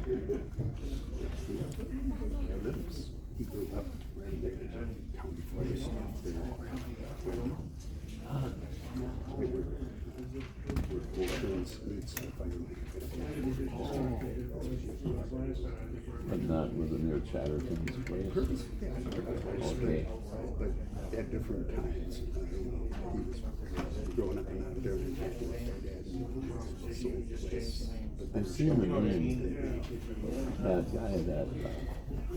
He grew up in the county forest. But not within their Chatterton's place? Okay. But at different times. He was growing up in out there and acting with their dad. I've seen the name, that guy that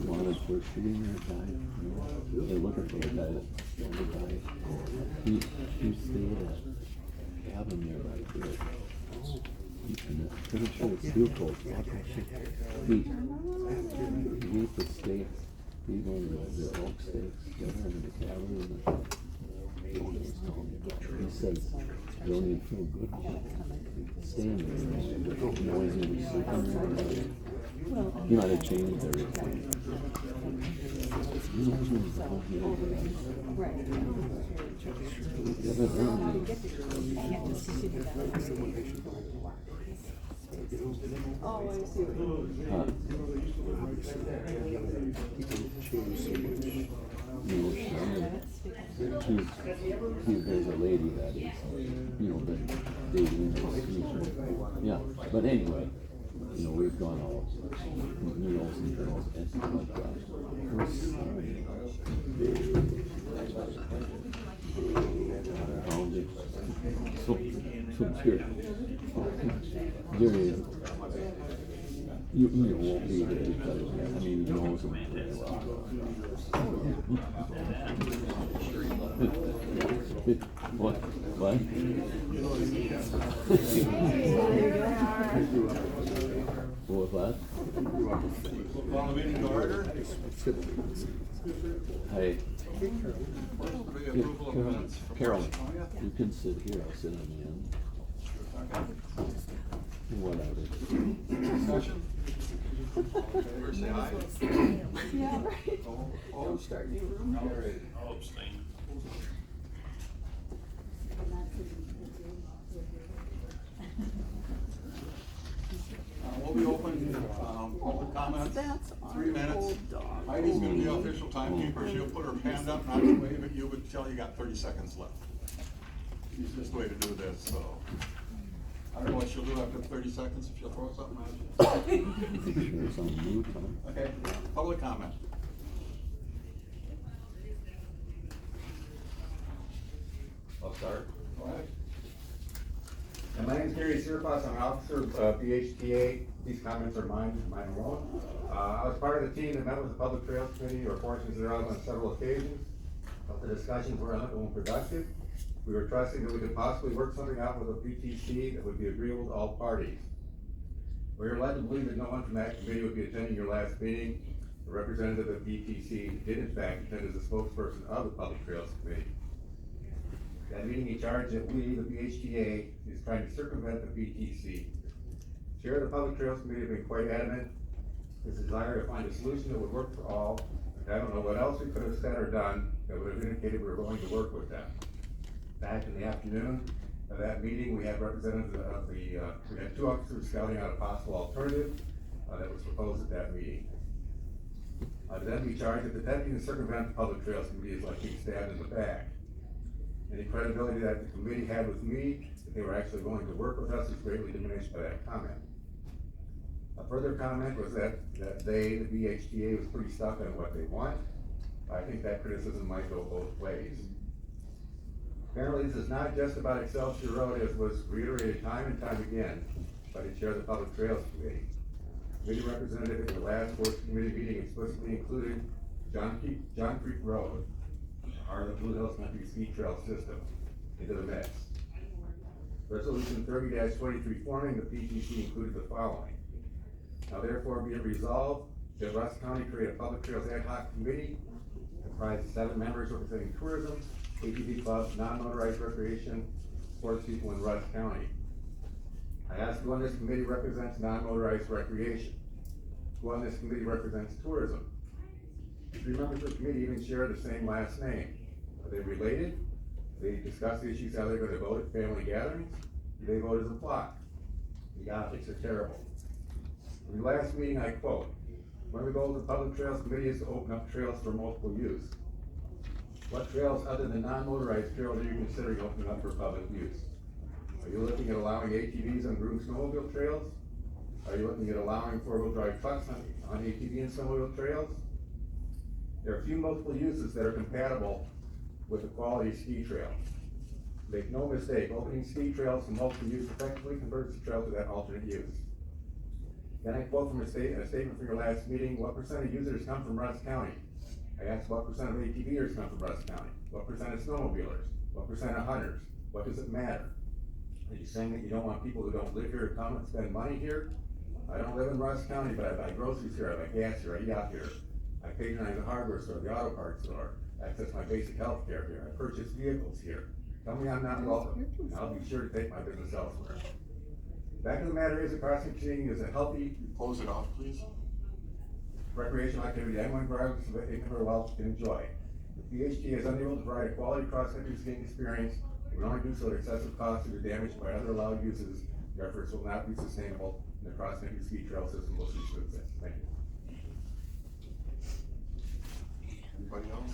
wanted for shooting that guy. They're looking for the guy, the guy. He stayed at cabin there right there. And I'm pretty sure it's still close. He ate the steaks, he wanted the elk steaks together in the cabin. He says, I don't even feel good staying there. Knowing he was sleeping there. He might have changed everything. You know, he was the whole deal. Oh, I see. There's a lady that is, that dating. Yeah, but anyway, we've gone all meals and things and stuff like that. So Jerry, you won't be here because, he knows him pretty well. What? What was that? Call the meeting to order. Hey. Carol, Oh, yeah. you can sit here, I'll sit on the end. Whatever. Discussion? First say aye. Yeah, right. Don't start new room. I'll abstain. We'll be open, public comments, That's 3 minutes. old dog. Heidi's gonna be the official timekeeper, she'll put her hand up, not to wave at you, but tell you got 30 seconds left. It's just the way to do this, so. I don't know what she'll do after 30 seconds, if she'll throw something at you. There's some new time. Okay, public comment. I'll start. Go ahead. And my name is Gary Surface, I'm an officer of BHTA. These comments are mine alone. I was part of the team that met with the Public Trails Committee or portions thereof on several occasions. But the discussions were unproductive. We were trusting that we could possibly work something out with a PTC that would be agreeable to all parties. We were led to believe that no one from that committee would be attending your last meeting. The representative of PTC did in fact attend as a spokesperson of the Public Trails Committee. That meeting, he charged that we, the BHTA, is trying to circumvent the PTC. Chair of the Public Trails Committee have been quite adamant his desire to find a solution that would work for all. And I don't know what else we could have said or done that would have indicated we were going to work with them. Back in the afternoon of that meeting, we had representatives of we had 2 officers scouting out a possible alternative that was proposed at that meeting. Then we charged that attempting to circumvent the Public Trails Committee is like being stabbed in the back. Any credibility that the committee had with me, that they were actually going to work with us, is greatly diminished by that comment. A further comment was that they, the BHTA, was pretty stuck on what they want. I think that criticism might go both ways. Apparently, this is not just about Excelsior Road, as was reiterated time and time again by the chair of the Public Trails Committee. Committee representative at the last Forestry Committee meeting explicitly included John Creek Road, part of the Blue Hills Country Ski Trail system, into the mix. Resolution 30-23 forming the PTC included the following. Now therefore be it resolved that Rusk County create a Public Trails Ad Hoc Committee comprised of 7 members representing tourism, ATV clubs, non-motorized recreation, sports people in Rusk County. I ask who on this committee represents non-motorized recreation? Who on this committee represents tourism? 3 members of the committee even share the same last name. Are they related? Do they discuss the issues, how they're going to vote at family gatherings? Do they vote as a flock? The optics are terrible. In the last meeting, I quote, "One of the goals of the Public Trails Committee is to open up trails for multiple use." What trails other than non-motorized trails are you considering opening up for public use? Are you looking at allowing ATVs on groomed snowmobile trails? Are you looking at allowing four-wheel drive trucks on ATV and snowmobile trails? There are few multiple uses that are compatible with a quality ski trail. Make no mistake, opening ski trails to multiple use effectively converts the trail to that alternate use. Can I quote from a statement from your last meeting, what percent of users come from Rusk County? I asked what percent of ATVers come from Rusk County? What percent of snowmobilers? What percent of hunters? What does it matter? Are you saying that you don't want people who don't live here to come and spend money here? I don't live in Rusk County, but I buy groceries here, I buy gas here, I eat out here. I patronize the hardware store, the auto parts store, access my basic health care here, I purchase vehicles here. Tell me I'm not welcome, and I'll be sure to take my business elsewhere. Back of the matter is, the cross-country skiing is a healthy Close it off, please. recreational activity anyone regardless of income or wealth can enjoy. If VHT is unable to provide a quality cross-country skiing experience, it will only do so at excessive cost due to damage by other allowed uses. Your efforts will not be sustainable, and the cross-country ski trail system will cease to exist. Thank you. Anybody else?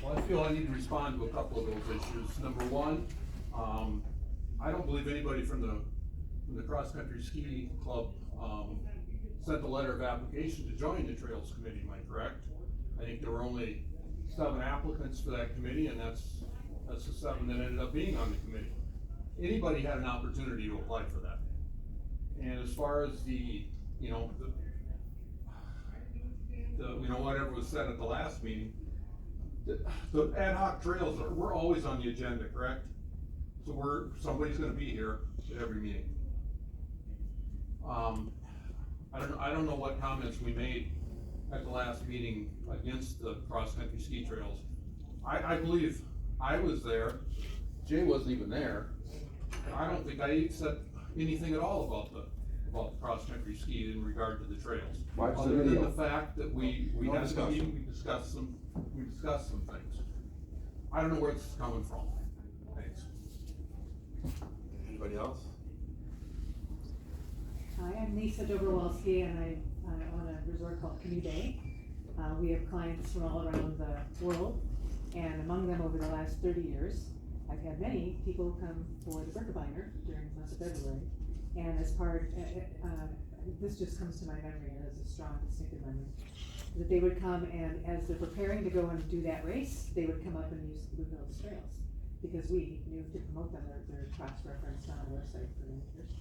Well, I feel I need to respond to a couple of those issues. Number one, I don't believe anybody from the cross-country ski club, sent a letter of application to join the Trails Committee, am I correct? I think there were only 7 applicants for that committee, and that's the 7 that ended up being on the committee. Anybody had an opportunity to apply for that. And as far as the whatever was said at the last meeting, the ad hoc trails we're always on the agenda, correct? So somebody's gonna be here at every meeting. I don't know what comments we made at the last meeting against the cross-country ski trails. I believe I was there, Jay wasn't even there, and I don't think I said anything at all about the cross-country ski in regard to the trails. Watch the Other than video. the fact that we No had a discussion. meeting, we discussed some things. I don't know where this is coming from. Thanks. Anybody else? Hi, I'm Lisa Dobrowolski, and I own a resort called Canoe Bay. We have clients from all around the world, and among them over the last 30 years, I've had many people come for the Birkebeiner during the month of February. And as part, this just comes to my memory as a strong distinctive memory, that they would come and as they're preparing to go and do that race, they would come up and use the Blue Hills Trails. Because we knew to promote them, they're cross-referenced on our website for many years.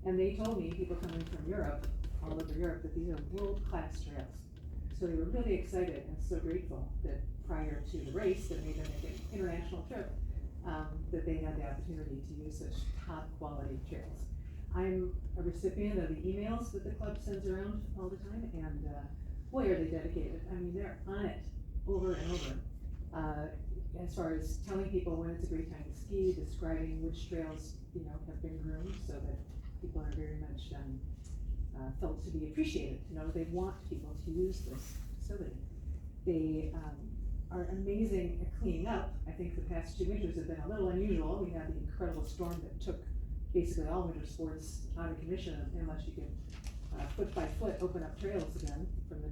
And they told me, people coming from Europe, all over Europe, that these are world-class trails. So they were really excited and so grateful that prior to the race that made them make an international trip, that they had the opportunity to use such top-quality trails. I'm a recipient of the emails that the club sends around all the time, and boy, are they dedicated. I mean, they're on it over and over. As far as telling people when it's a great time to ski, describing which trails, have been groomed so that people are very much felt to be appreciated, they want people to use this facility. They are amazing at cleaning up. I think the past 2 winters have been a little unusual. We had the incredible storm that took basically all winter sports out of commission unless you could foot by foot open up trails again from the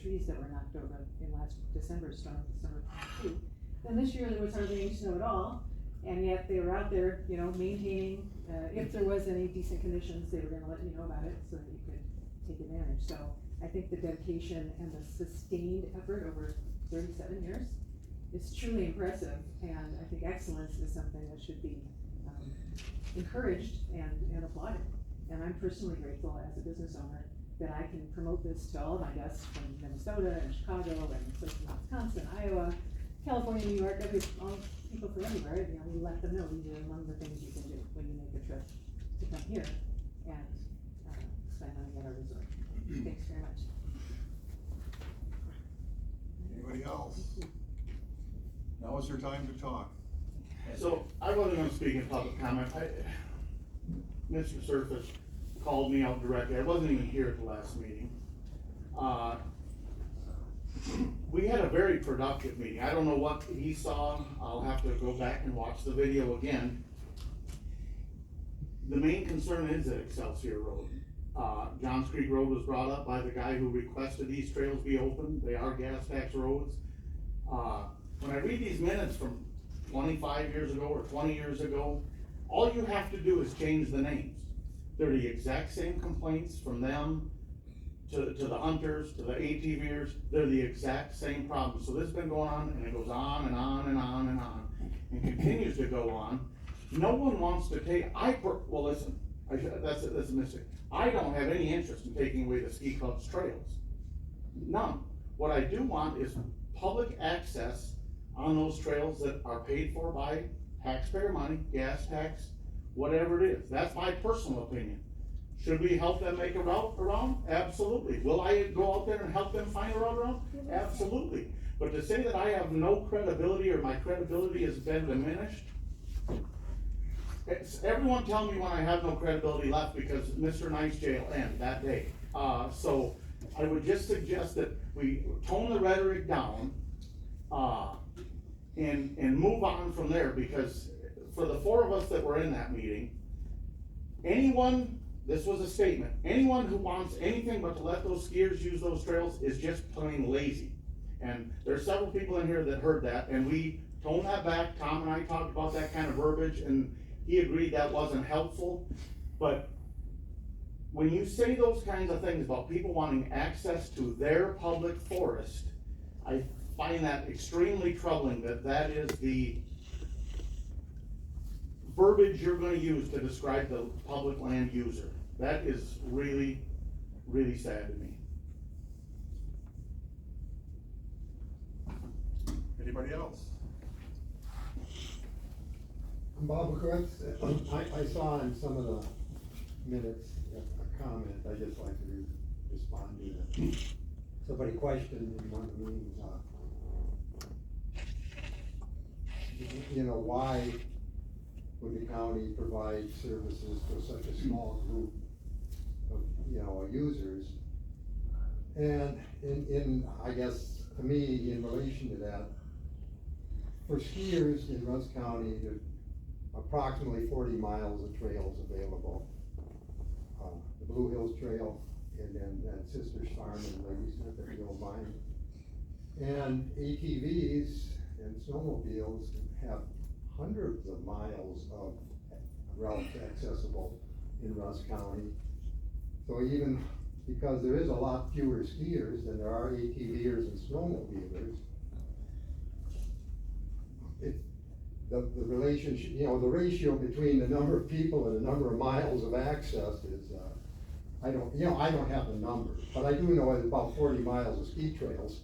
trees that were knocked over in last December's storm, December 22. Then this year there was hardly any snow at all, and yet they were out there, maintaining, if there was any decent conditions, they were gonna let you know about it so that you could take advantage. So I think the dedication and the sustained effort over 37 years is truly impressive, and I think excellence is something that should be encouraged and applauded. And I'm personally grateful as a business owner that I can promote this to all of my guests from Minnesota and Chicago and so from Wisconsin, Iowa, California, New York, all people from everywhere. We let them know these are among the things you can do when you make a trip to come here and spend money at our resort. Thanks very much. Anybody else? Now is your time to talk. So I wasn't gonna speak in public comment. Mr. Surface called me out directly. I wasn't even here at the last meeting. We had a very productive meeting. I don't know what he saw. I'll have to go back and watch the video again. the main concern is at Excelsior Road. Johns Creek Road was brought up by the guy who requested these trails be open. They are gas tax roads. When I read these minutes from 25 years ago or 20 years ago, all you have to do is change the names. They're the exact same complaints from them to the hunters, to the ATVers. They're the exact same problem. So this has been going on, and it goes on and on and on and on, and continues to go on. No one wants to take, well, listen, that's a mistake. I don't have any interest in taking away the ski club's trails. None. What I do want is public access on those trails that are paid for by taxpayer money, gas tax, whatever it is. That's my personal opinion. Should we help them make a route around? Absolutely. Will I go out there and help them find a route around? Absolutely. But to say that I have no credibility or my credibility has been diminished, everyone tell me when I have no credibility left because Mr. Knight's jail ended that day. So I would just suggest that we tone the rhetoric down, and move on from there, because for the four of us that were in that meeting, this was a statement, anyone who wants anything but to let those skiers use those trails is just plain lazy. And there's several people in here that heard that, and we toned that back. Tom and I talked about that kind of verbiage, and he agreed that wasn't helpful. But when you say those kinds of things about people wanting access to their public forest, I find that extremely troubling, that is the verbiage you're gonna use to describe the public land user. That is really, really sad to me. Anybody else? Bob McCoy, I saw in some of the minutes a comment, I just like to respond to that. Somebody questioned in one of the meetings, why would the county provide services for such a small group of, users? And I guess, to me, in relation to that, for skiers in Rusk County, there's approximately 40 miles of trails available. The Blue Hills Trail, and then that Sister's Farm and Ladies at the Hill Mine. And ATVs and snowmobiles have hundreds of miles of routes accessible in Rusk County. So even because there is a lot fewer skiers than there are ATVers and snowmobilers, the relationship, the ratio between the number of people and the number of miles of access is, I don't have the numbers, but I do know it's about 40 miles of ski trails,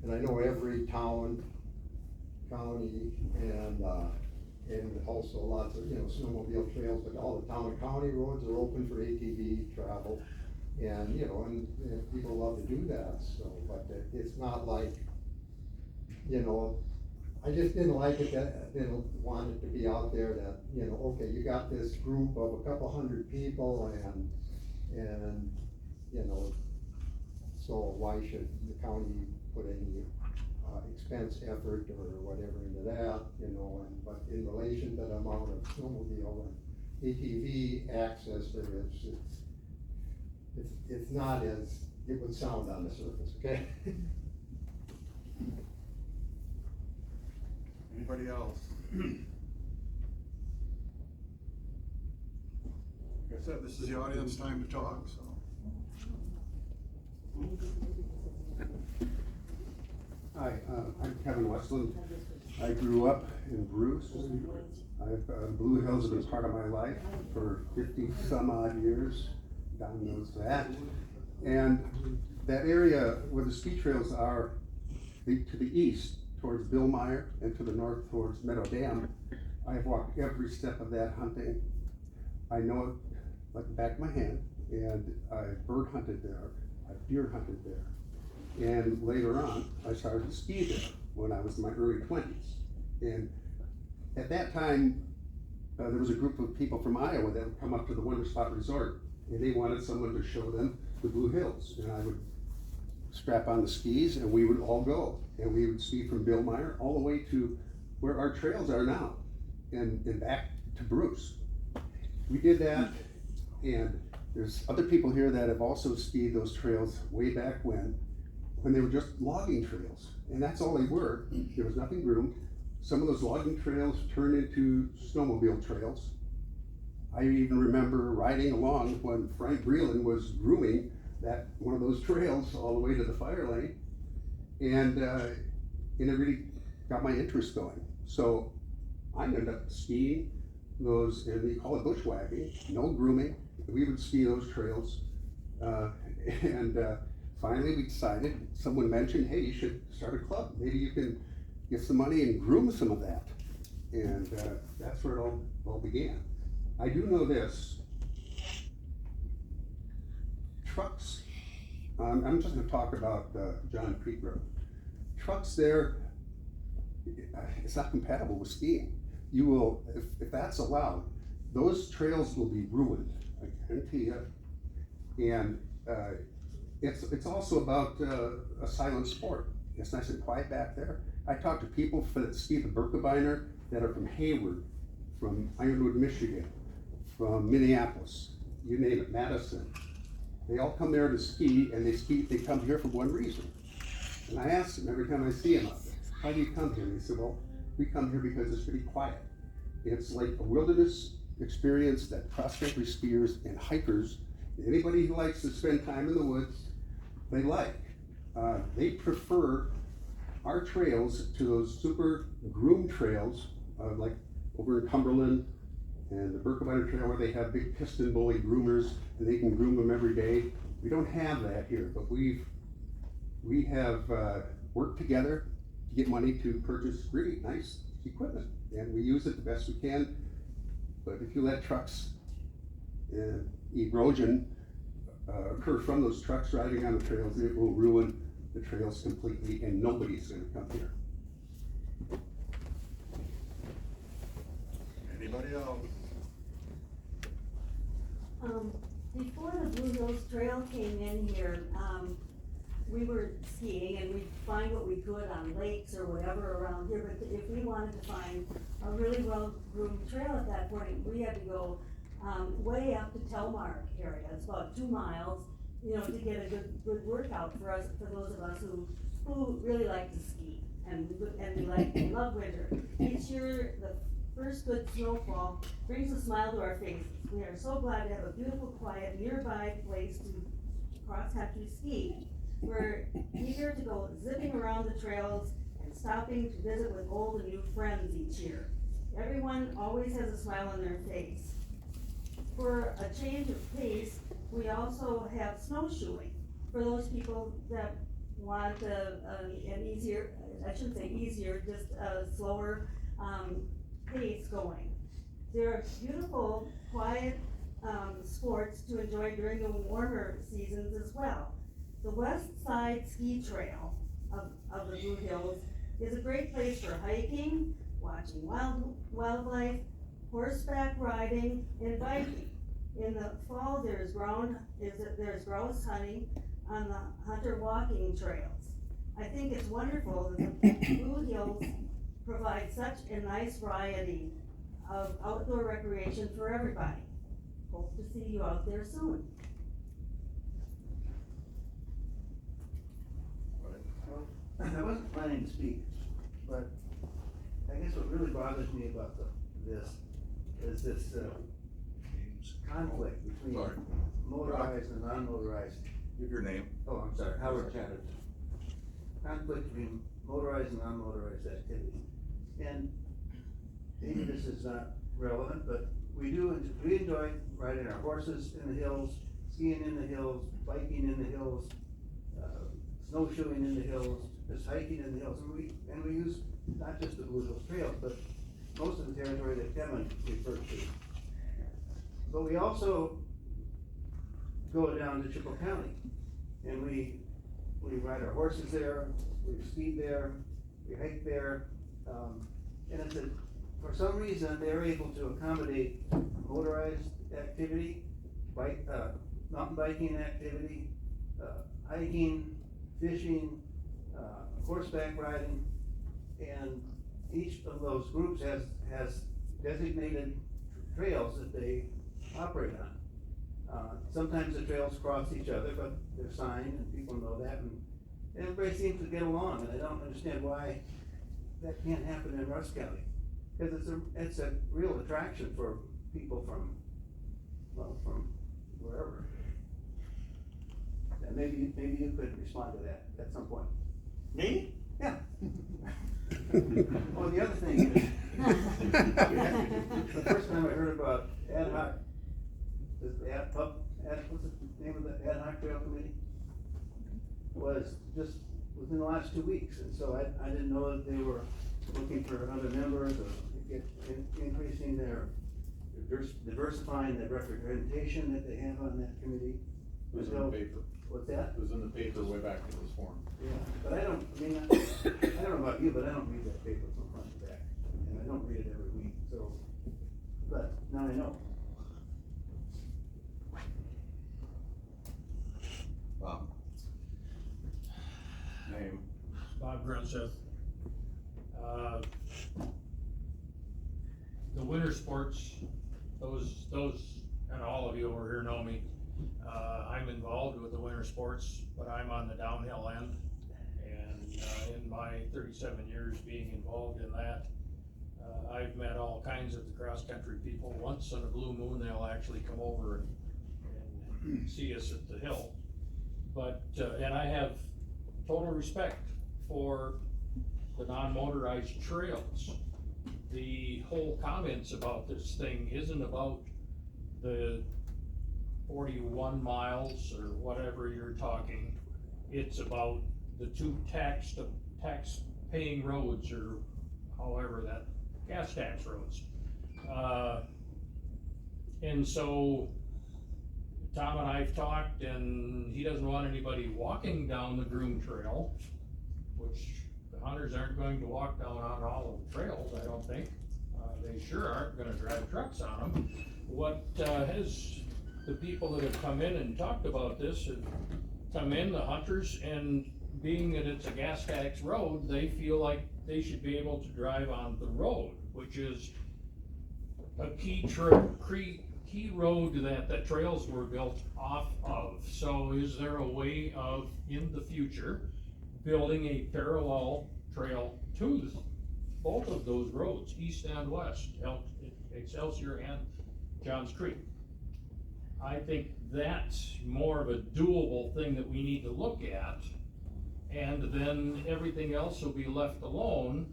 and I know every town, county, and also lots of, snowmobile trails, but all the town and county roads are open for ATV travel, and, people love to do that, so, but it's not like, I just didn't like it, didn't want it to be out there that, okay, you got this group of a couple hundred people and, so why should the county put any expense, effort, or whatever into that, but in relation to the amount of snowmobile and ATV access there is, it's not as it would sound on the surface, okay? Anybody else? Like I said, this is the audience time to talk, so. Hi, I'm Kevin Westland. I grew up in Bruce. Blue Hills has been part of my life for 50 some odd years. Don knows that. And that area where the ski trails are to the east towards Billmeyer and to the north towards Meadow Dam, I have walked every step of that hunting. I know it like the back of my hand, and I've bird hunted there, I've deer hunted there. And later on, I started to ski there when I was in my early 20s. And at that time, there was a group of people from Iowa that would come up to the Winter Spot Resort, and they wanted someone to show them the Blue Hills. And I would strap on the skis, and we would all go. And we would ski from Billmeyer all the way to where our trails are now, and back to Bruce. we did that, and there's other people here that have also skied those trails way back when they were just logging trails, and that's all they were. There was nothing groomed. Some of those logging trails turned into snowmobile trails. I even remember riding along when Frank Breland was grooming one of those trails all the way to the fire lane, and it really got my interest going. So I ended up skiing those, and they call it bushwhacking, no grooming. We would ski those trails, and finally we decided, someone mentioned, hey, you should start a club. Maybe you can get some money and groom some of that. And that's where it all began. I do know this. Trucks, I'm just gonna talk about John Creek Road. Trucks there, it's not compatible with skiing. You will, if that's allowed, those trails will be ruined, I guarantee you. And it's also about a silent sport. It's nice and quiet back there. I talk to people that ski the Birkebeiner that are from Hayward, from Ironwood, Michigan, from Minneapolis, you name it, Madison. They all come there to ski, and they come here for one reason. And I ask them every time I see them out there, how do you come here? And they say, well, we come here because it's pretty quiet. It's like a wilderness experience that cross-country skiers and hikers, anybody who likes to spend time in the woods, they like. They prefer our trails to those super groomed trails, like over in Cumberland and the Birkebeiner Trail, where they have big piston bully groomers and they can groom them every day. We don't have that here, but we have worked together to get money to purchase really nice equipment, and we use it the best we can. But if you let trucks, erosion occur from those trucks driving on the trails, it will ruin the trails completely, and nobody's gonna come here. Anybody else? Before the Blue Hills Trail came in here, we were skiing and we'd find what we could on lakes or whatever around here, but if we wanted to find a really well-groomed trail at that point, we had to go, way up to Telmark area. It's about 2 miles, you know, to get a good workout for us, for those of us who really like to ski and we love winter. Each year, the first good snowfall brings a smile to our faces. We are so glad to have a beautiful, quiet, nearby place to cross-country ski. We're eager to go zipping around the trails and stopping to visit with old and new friends each year. Everyone always has a smile on their face. For a change of pace, we also have snowshoeing for those people that want an easier, I shouldn't say easier, just a slower pace going. There are beautiful, quiet sports to enjoy during the warmer seasons as well. The West Side Ski Trail of the Blue Hills is a great place for hiking, watching wildlife, horseback riding, and biking. In the fall, there's grouse hunting on the hunter walking trails. I think it's wonderful that the Blue Hills provide such a nice variety of outdoor recreation for everybody. Hope to see you out there soon. I wasn't planning to speak, but I guess what really bothers me about this is this conflict between Sorry. motorized and non-motorized. Give your name. Oh, I'm sorry, Howard Chatterton. Conflict between motorized and non-motorized activities. And maybe this is not relevant, but we enjoy riding our horses in the hills, skiing in the hills, biking in the hills, snowshoeing in the hills, just hiking in the hills, and we use not just the Blue Hills Trails, but most of the territory that Kevin referred to. But we also go down to Chippewa County, and we ride our horses there, we ski there, we hike there, and it's for some reason they're able to accommodate motorized activity, mountain biking activity, hiking, fishing, horseback riding, and each of those groups has designated trails that they operate on. Sometimes the trails cross each other, but they're signed and people know that, and everybody seems to get along, and I don't understand why that can't happen in Rusk County. Cause it's a real attraction for people from wherever. And maybe you could respond to that at some point. Me? Yeah. Oh, the other thing is, the first time I heard about ad hoc, what's the name of the ad hoc trail committee? Was just within the last 2 weeks, and so I didn't know that they were looking for other members or increasing their, diversifying the representation that they have on that committee. It was in the paper. What's that? It was in the paper way back when it was formed. Yeah, but I don't know about you, but I don't read that paper from front to back, and I don't read it every week, so, but now I know. Bob. Name. Bob Grunseth. The winter sports, those, and all of you over here know me. I'm involved with the winter sports, but I'm on the downhill end. And, in my 37 years being involved in that, I've met all kinds of the cross-country people. Once on a blue moon, they'll actually come over and see us at the hill. But, and I have total respect for the non-motorized trails. The whole comments about this thing isn't about the 41 miles or whatever you're talking. It's about the two tax paying roads, or however that, gas tax roads. And so Tom and I've talked, and he doesn't want anybody walking down the Groom Trail, which the hunters aren't going to walk down on all of the trails, I don't think. They sure aren't gonna drive trucks on them. What has the people that have come in and talked about this have come in, the hunters, and being that it's a gas tax road, they feel like they should be able to drive on the road, which is a key road that trails were built off of. So is there a way of, in the future, building a parallel trail to both of those roads, east and west, Excelsior and Johns Creek? I think that's more of a doable thing that we need to look at, and then everything else will be left alone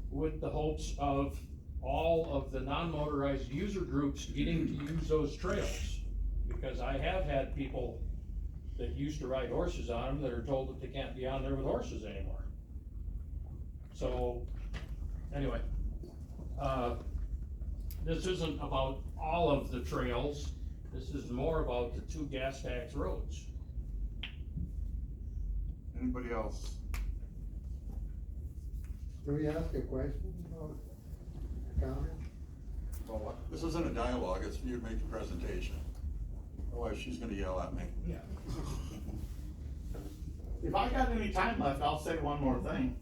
with the hopes of all of the non-motorized user groups getting to use those trails. Because I have had people that used to ride horses on them that are told that they can't be on there with horses anymore. So, anyway, this isn't about all of the trails. This is more about the two gas tax roads. Anybody else? Can we ask a question about comment? Well, what? This isn't a dialogue, it's for you to make a presentation. Otherwise, she's gonna yell at me. Yeah. If I got any time left, I'll say one more thing.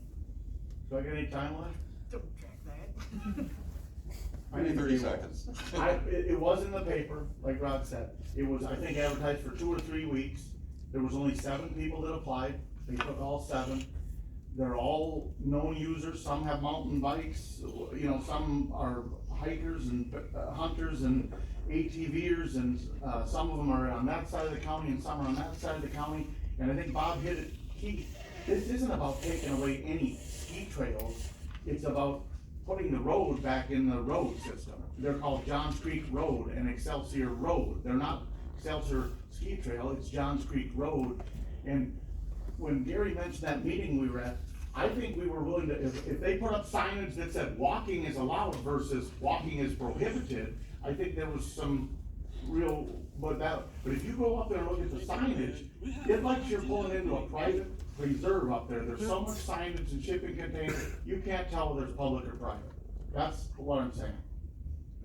Do I get any time left? Don't track that. I need 30 seconds. It was in the paper, like Rod said. It was, I think, advertised for 2 or 3 weeks. There was only 7 people that applied. They took all 7. They're all known users. Some have mountain bikes, you know, some are hikers and hunters and ATVers, and some of them are on that side of the county and some are on that side of the county. And I think Bob hit it. This isn't about taking away any ski trails. It's about putting the road back in the road system. They're called Johns Creek Road and Excelsior Road. They're not Excelsior Ski Trail, it's Johns Creek Road. And when Gary mentioned that meeting we were at, I think we were willing to, if they put up signage that said walking is allowed versus walking is prohibited, I think there was some real, but if you go up there and look at the signage, it's like you're pulling into a private reserve up there. There's so much signage and shipping containers, you can't tell whether it's public or private. That's what I'm saying.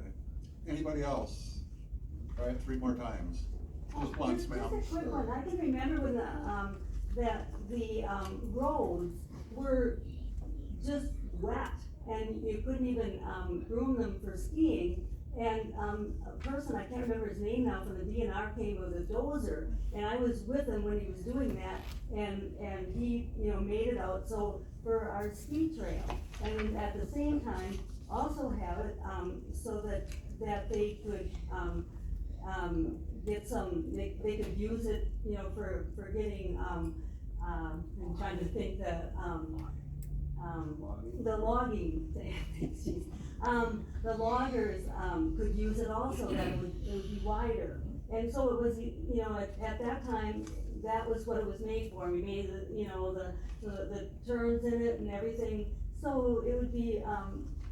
Okay. Anybody else? Try it 3 more times. Just once, ma'am. Just a quick one. I can remember when the roads were just wet and you couldn't even groom them for skiing. And, a person, I can't remember his name now, from the DNR came with a dozer, and I was with him when he was doing that, and he, you know, made it out, so, for our ski trail. And at the same time, also have it, so that they could, get some, they could use it, you know, for getting, I'm trying to think the logging, jeez. The loggers, could use it also, that it would be wider. And so it was, you know, at that time, that was what it was made for. We made the, you know, the turns in it and everything, so it would be,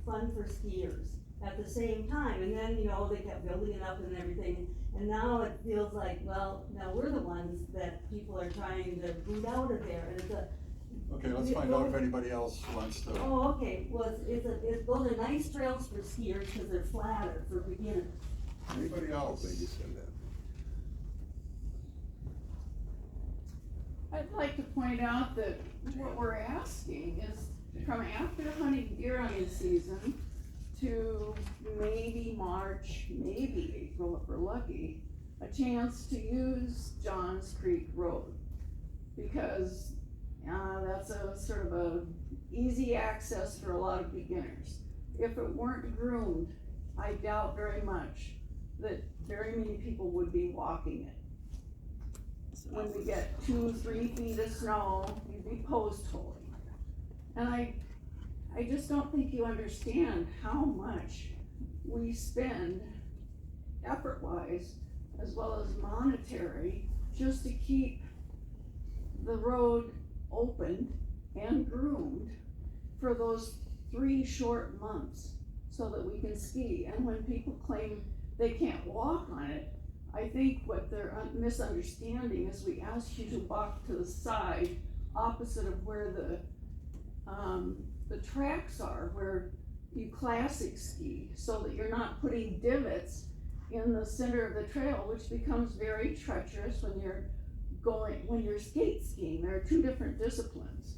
fun for skiers at the same time. And then, you know, they kept building it up and everything, and now it feels like, well, now we're the ones that people are trying to boot out of there, and it's a. Okay, let's find out if anybody else wants to. Oh, okay, well, those are nice trails for skiers, cause they're flatter for beginners. Anybody else? I'd like to point out that what we're asking is from after hunting deer hunting season to maybe March, maybe April if we're lucky, a chance to use Johns Creek Road. Because that's a sort of a easy access for a lot of beginners. If it weren't groomed, I doubt very much that very many people would be walking it. When we get 2-3 feet of snow, you'd be post holing. And I just don't think you understand how much we spend effort-wise as well as monetary just to keep the road opened and groomed for those 3 short months so that we can ski. And when people claim they can't walk on it, I think what they're misunderstanding is we ask you to walk to the side opposite of where the tracks are, where you classic ski, so that you're not putting divots in the center of the trail, which becomes very treacherous when you're skate skiing. There are 2 different disciplines.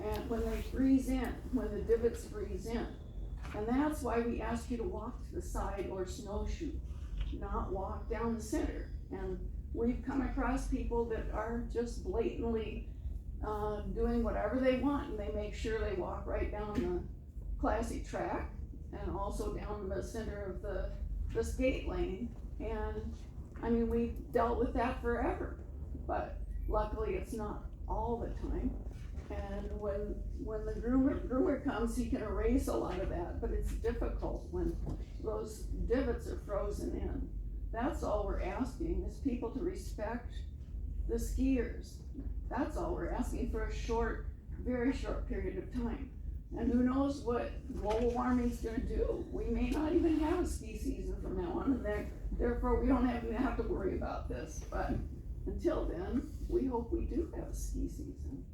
And when they freeze in, when the divots freeze in. And that's why we ask you to walk to the side or snowshoe, not walk down the center. And we've come across people that are just blatantly doing whatever they want, and they make sure they walk right down the classic track and also down the center of the skate lane. And I mean, we've dealt with that forever, but luckily it's not all the time. And when the groomer comes, he can erase a lot of that, but it's difficult when those divots are frozen in. That's all we're asking, is people to respect the skiers. That's all we're asking for a short, very short period of time. And who knows what global warming's gonna do? We may not even have a ski season from now on, and therefore we don't even have to worry about this. But until then, we hope we do have a ski season.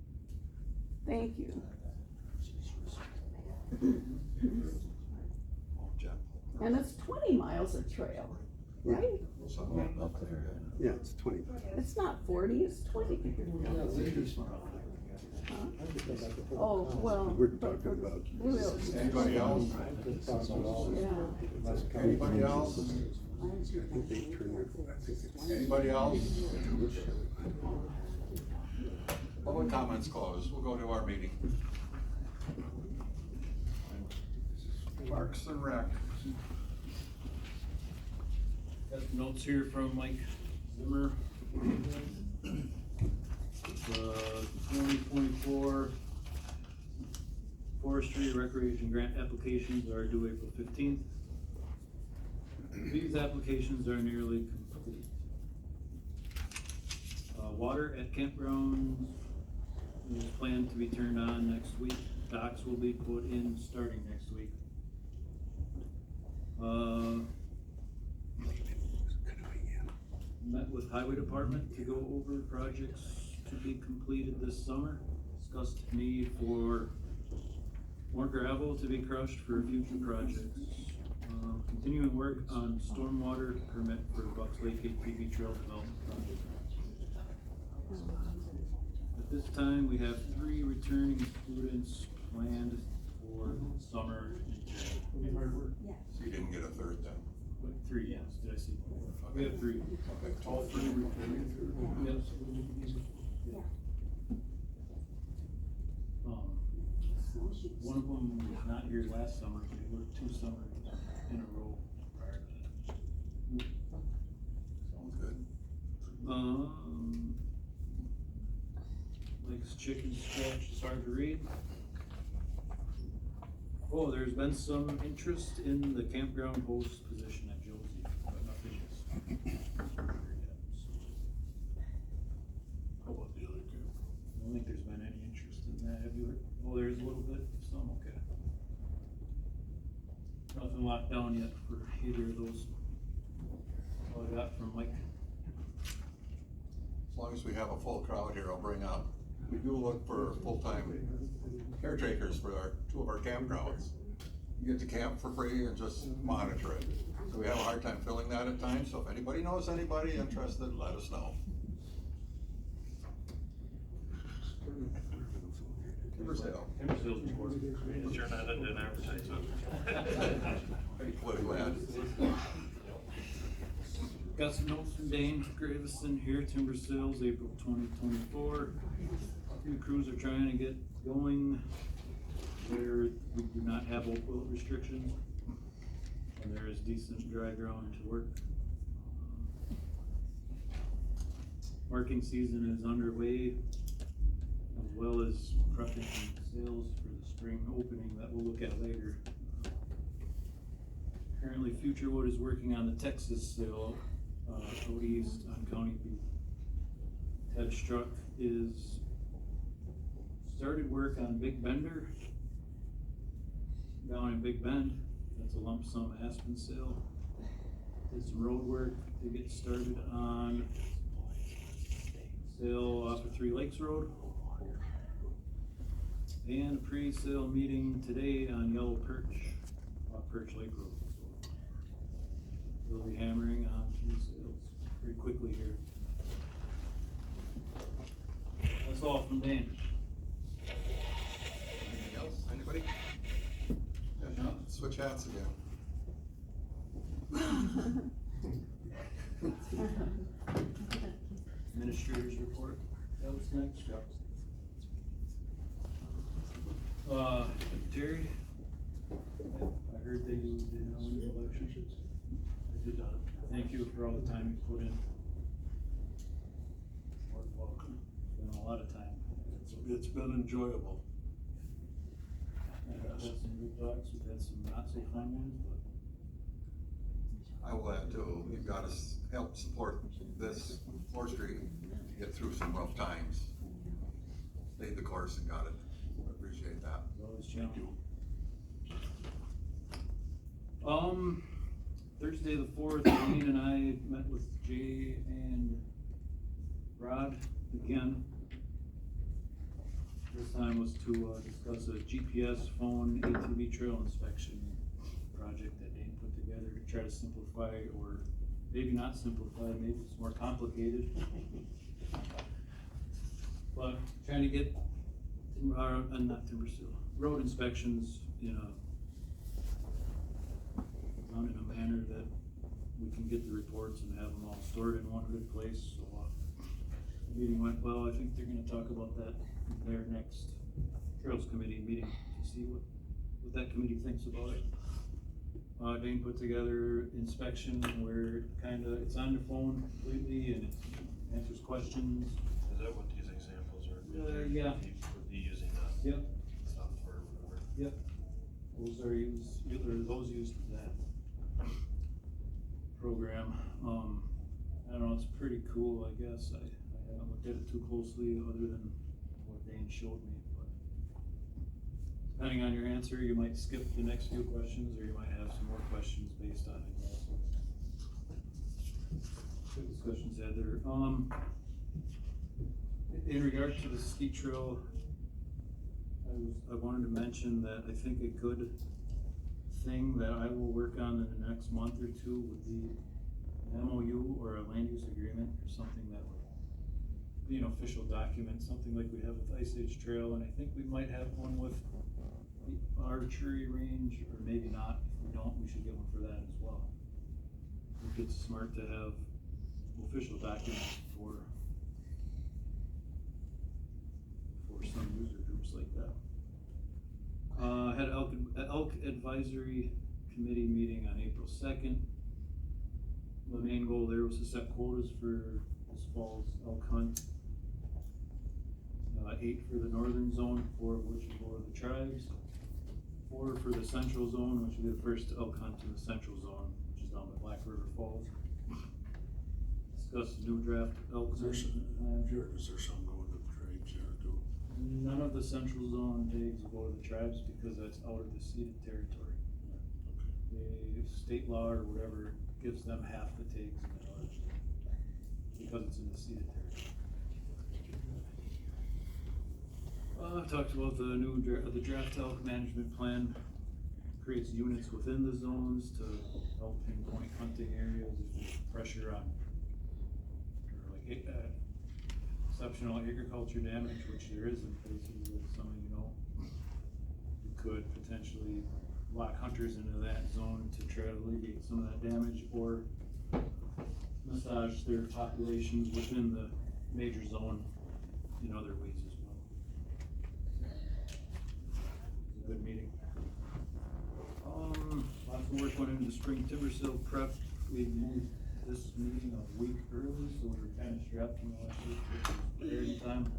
Thank you. And it's 20 miles of trail, right? Up there. Yeah, it's 20. It's not 40, it's 20. Huh? Oh, well. We're talking about. Anybody else? Yeah. Anybody else? I think they turn their. Anybody else? Public comments closed. We'll go to our meeting. Parks and Rec. Got notes here from Mike Zimmer. 2024 Forestry Recreation Grant applications are due April 15th. These applications are nearly complete. Water at campgrounds is planned to be turned on next week. Docks will be put in starting next week. Met with Highway Department to go over projects to be completed this summer. Discussed need for more gravel to be crushed for future projects. Continuing work on stormwater permit for Bucks Lake ATV Trail Development Project. At this time, we have 3 returning students planned for summer intern. So you didn't get a third then? Three, yes, did I say four? We have three. Okay, All three Yes. One of them was not here last summer, but he worked 2 summers in a row prior to that. sounds good. Likes chicken scratch, it's hard to read. Oh, there's been some interest in the campground host position at Josie, but nothing is here yet, so. How about the other two? I don't think there's been any interest in that, have you heard? Oh, there's a little bit, some, okay. Nothing locked down yet for either of those. All I got from Mike. As long as we have a full crowd here, I'll bring up, we do look for full-time caretakers for two of our campgrounds. You get to camp for free and just monitor it. So we have a hard time filling that at times, so if anybody knows anybody interested, let us know. Timbersdale. Timbersdale's report. Sure not into an advertisement. Pretty political ad. Got some notes from Dane Gravison here, timber sales, April 2024. Two crews are trying to get going where we do not have oak wilt restrictions and there is decent dry ground to work. Marking season is underway, as well as prepping sales for the spring opening that we'll look at later. Currently, Futurewood is working on the Texas sale out east on County B. Ted Struck is started work on Big Bender down in Big Bend. That's a lump sum aspen sale. Did some road work to get started on sale off of 3 Lakes Road. And a pre-sale meeting today on Yellow Perch, off Perch Lake Road. So we'll be hammering on 3 sales pretty quickly here. That's all from Dan. Anything else, anybody? If not, switch hats again. Administrator's report, that was next. Yep. Terry, I heard that you did not win the election. I did not. Thank you for all the time you put in. You're welcome. It's been a lot of time. It's been enjoyable. We've had some good talks, we've had some not so fun ones, but. I will add too, you've got to help support this Forestry to get through some rough times. Stayed the course and got it. I appreciate that. Always Thank you. Thursday the 4th, Wayne and I met with Jay and Rod again. This time was to discuss a GPS phone ATV trail inspection project that Dane put together to try to simplify, or maybe not simplify, maybe it's more complicated. But trying to get road inspections done in a manner that we can get the reports and have them all stored in one good place. So the meeting went well. I think they're gonna talk about that in their next Trails Committee meeting to see what that committee thinks about it. Dane put together inspection where it's on your phone completely and it answers questions. Is that what these examples are? Yeah. Would be using that. Yep. Software or whatever. Yep. Those used for that program. I don't know, it's pretty cool, I guess. I haven't looked at it too closely other than what Dane showed me, but depending on your answer, you might skip the next few questions or you might have some more questions based on it. Good discussions had there. In regard to the ski trail, I wanted to mention that I think a good thing that I will work on in the next month or two would be an MOU or a land use agreement or something that would be an official document, something like we have with Ice Age Trail, and I think we might have one with the archery range, or maybe not. If we don't, we should get one for that as well. it's smart to have official documents for some user groups like that. Had elk advisory committee meeting on April 2nd. The main goal there was to set quotas for this fall's elk hunt. 8 for the northern zone, 4 of which will go to the tribes. 4 for the central zone, which will be the first elk hunt in the central zone, which is down by Black River Falls. Discuss the new draft elk zone. Is there some going to the tribes here too? None of the central zone tags will go to the tribes because that's out of the ceded territory. The state law or whatever gives them half the tags in the others because it's in the ceded territory. I've talked about the new the draft elk management plan. Creates units within the zones to help pinpoint hunting areas if there's pressure on exceptional agriculture damage, which there is in places that some of you know. You could potentially lock hunters into that zone to try to alleviate some of that damage, or massage their populations within the major zone in other ways as well. It's a good meeting. Lots of work went into the spring timber sale prep. We moved this meeting a week early, so we were kind of strapped from the last week, which was priority time.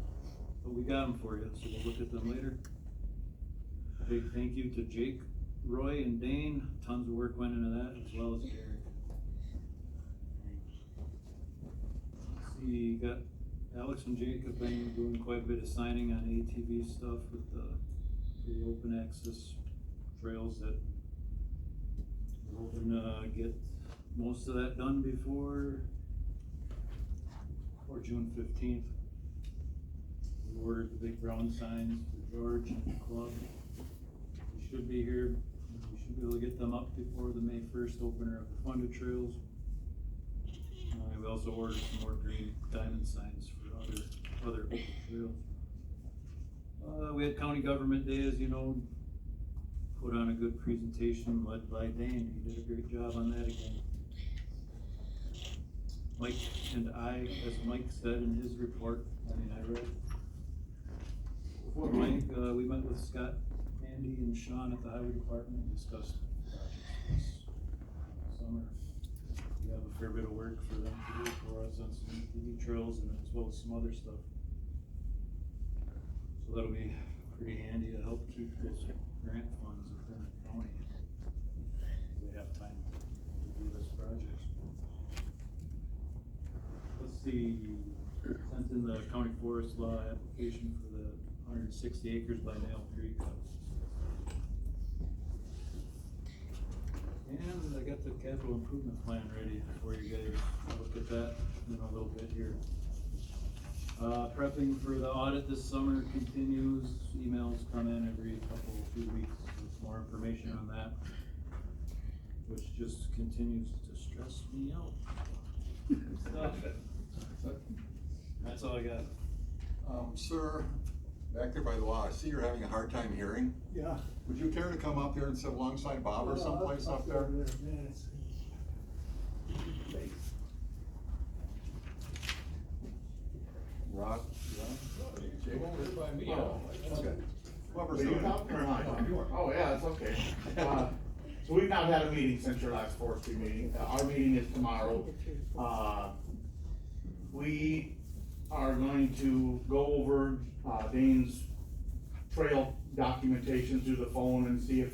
But we got them for you, so we'll look at them later. Big thank you to Jake, Roy, and Dane. Tons of work went into that, as well as Eric. See, got Alex and Jake have been doing quite a bit of signing on ATV stuff with the open access trails that we're hoping to get most of that done before June 15th. We ordered the big brown signs for George and the club. We should be here. We should be able to get them up before the May 1st opener of the funded trails. We also ordered some more green diamond signs for other open trails. We had county government day, as you know. Put on a good presentation led by Dane. He did a great job on that again. Mike and I, as Mike said in his report, I read before Mike, we met with Scott, Andy, and Sean at the highway department and discussed projects this summer. We have a fair bit of work for them to do for us on some ATV trails and as well as some other stuff. So that'll be pretty handy to help keep those grant funds within the county. They have time to do this project. Let's see, sent in the county forest law application for the 160 acres by Nail Creek. And I got the capital improvement plan ready for you guys. I'll look at that in a little bit here. Prepping for the audit this summer continues. Emails come in every few weeks with more information on that, which just continues to stress me out. Stuff. That's all I got. Sir, back there by the law, I see you're having a hard time hearing. Yeah. Would you care to come up here and sit alongside Bob or someplace up there? Rod? By me, Okay. Whoever's Are you doing it. talking or am I talking? Oh, yeah, it's okay. So we've not had a meeting since your last forestry meeting. Our meeting is tomorrow. We are going to go over Dane's trail documentation through the phone and see if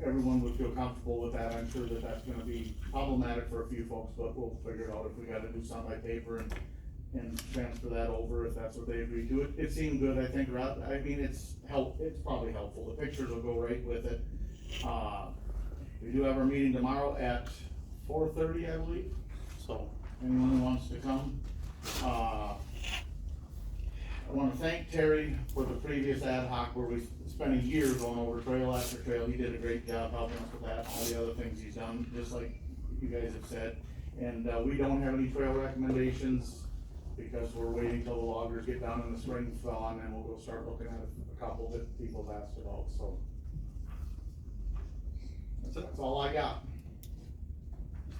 everyone would feel comfortable with that. I'm sure that that's gonna be problematic for a few folks, but we'll figure it out if we gotta do something by paper and transfer that over if that's what they agree to. It seemed good, I think, I mean, it's probably helpful. The pictures will go right with it. We do have our meeting tomorrow at 4:30, I believe, so anyone who wants to come. I wanna thank Terry for the previous ad hoc where we spent a year going over trail after trail. He did a great job helping us with that, all the other things he's done, just like you guys have said. And, we don't have any trail recommendations because we're waiting till the loggers get down in the spring thaw, and then we'll go start looking at a couple that people have asked about, so. That's all I got.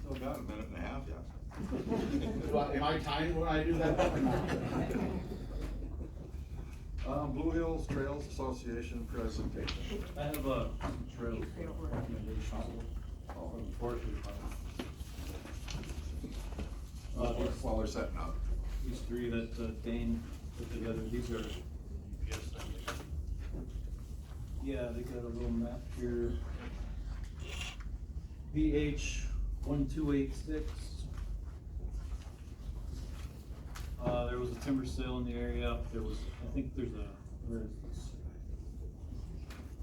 Still got a minute and a half yet. Am I timed when I do that? Blue Hills Trails Association presentation. I have a trail recommendation from the Forestry Department. While they're setting up. These three that Dane put together, these are, yeah, they got a little map here. VH 1286. There was a timber sale in the area. There was, I think there's a, where is this?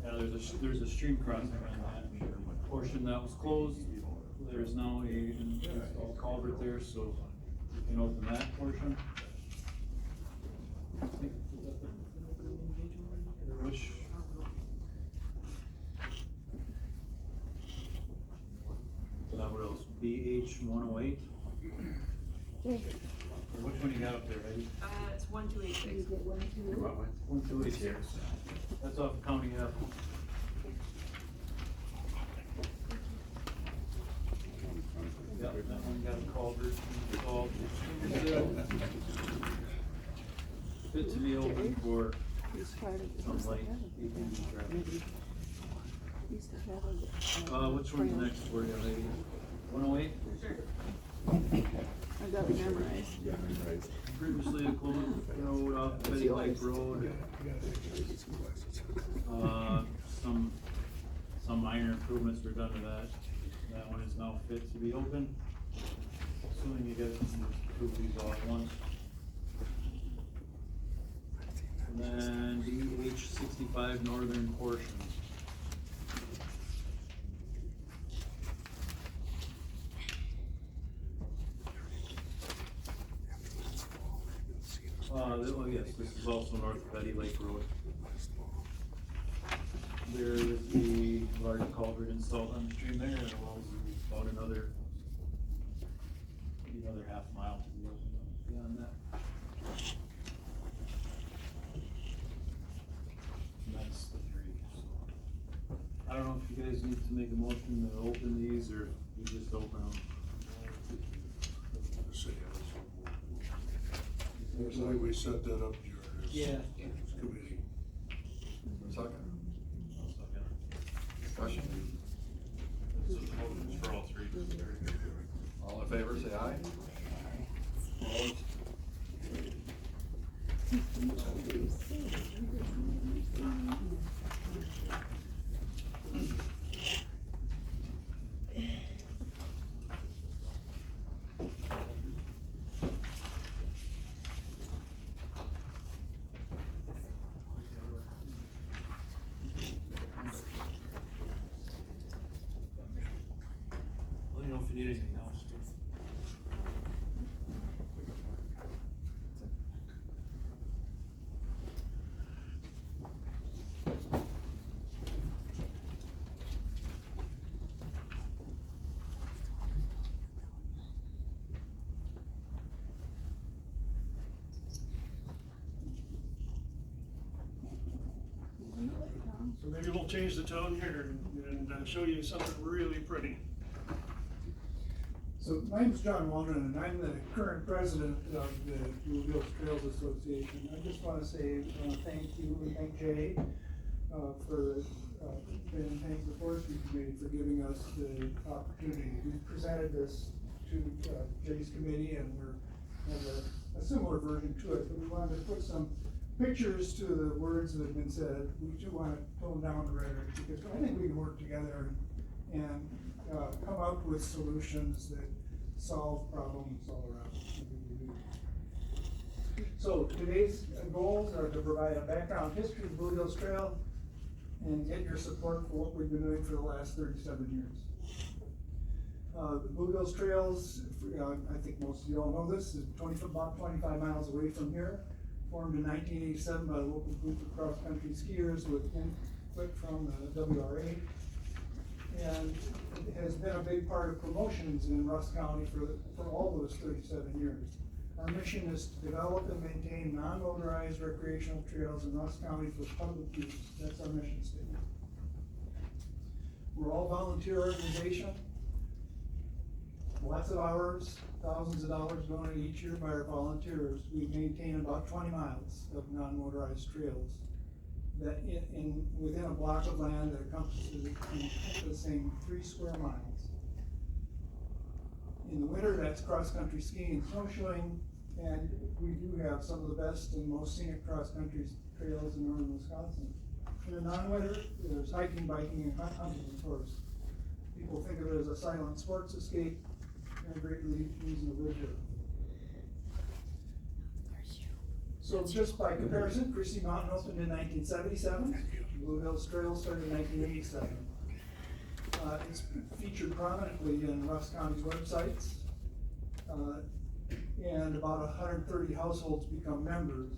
Yeah, there's a stream crossing on that portion that was closed. There's now a installed culvert there, so we can open that portion. Which? What else? BH 108. Which one you got up there, Eddie? It's 1286. 1286. That's off County F. Yep, that one got a culvert installed. Fit to be open for some light ATV traffic. Which one's next for you, lady? 108? Sure. I got it memorized. Previously a closed road off Betty Lake Road. Some minor improvements were done to that. That one is now fit to be open. Assuming you get approve these all at once. And then DH 65 northern portion. Oh yes, this is also north of Betty Lake Road. There is the large culvert installed on the stream there, as well as about another half mile to be opened up beyond that. And that's the three. So I don't know if you guys need to make a motion to open these, or you just open them. Looks like we set that up during this. Yeah. Committee. Second. Discussion. For all three. All in favor, say aye. Opposed? Let me know if you need anything else. So maybe we'll change the tone here and show you something really pretty. So my name's John Waldron, and I'm the current president of the Blue Hills Trails Association. I just want to say thank you and thank Jay and thank the Forestry Committee for giving us the opportunity. We presented this to Jay's committee, and we have a similar version to it, but we wanted to put some pictures to the words that have been said. We do want to tone down the rhetoric, because I think we can work together and come up with solutions that solve problems all around. So today's goals are to provide a background history of the Blue Hills Trail and get your support for what we've been doing for the last 37 years. The Blue Hills Trails, I think most of you all know this, is about 25 miles away from here. Formed in 1987 by a local group of cross-country skiers with input from the WRA. And it has been a big part of promotions in Rusk County for all those 37 years. Our mission is to develop and maintain non-motorized recreational trails in Rusk County for public use. That's our mission statement. We're all volunteer organization. lots of hours, thousands of dollars donated each year by our volunteers. We maintain about 20 miles of non-motorized trails that within a block of land that encompassing 3 square miles. In the winter, that's cross-country skiing and snowshoeing, and we do have some of the best and most scenic cross-country trails in northern Wisconsin. In the non-winter, there's hiking, biking, and hunting, of course. People think of it as a silent sports escape, and a great reason to live here. So just by comparison, Christie Mountain opened in 1977. Blue Hills Trail started in 1987. It's featured prominently in Rusk County's websites. And about 130 households become members.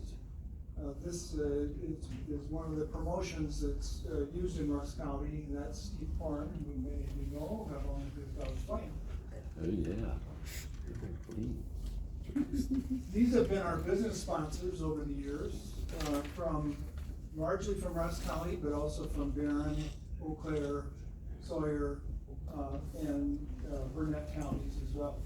This is one of the promotions that's used in Rusk County, and that's Steve Corn, who many of you know, have owned the Flame. Oh, yeah. These have been our business sponsors over the years, largely from Rusk County, but also from Barron, Eau Claire, Sawyer, and Burnett counties as well.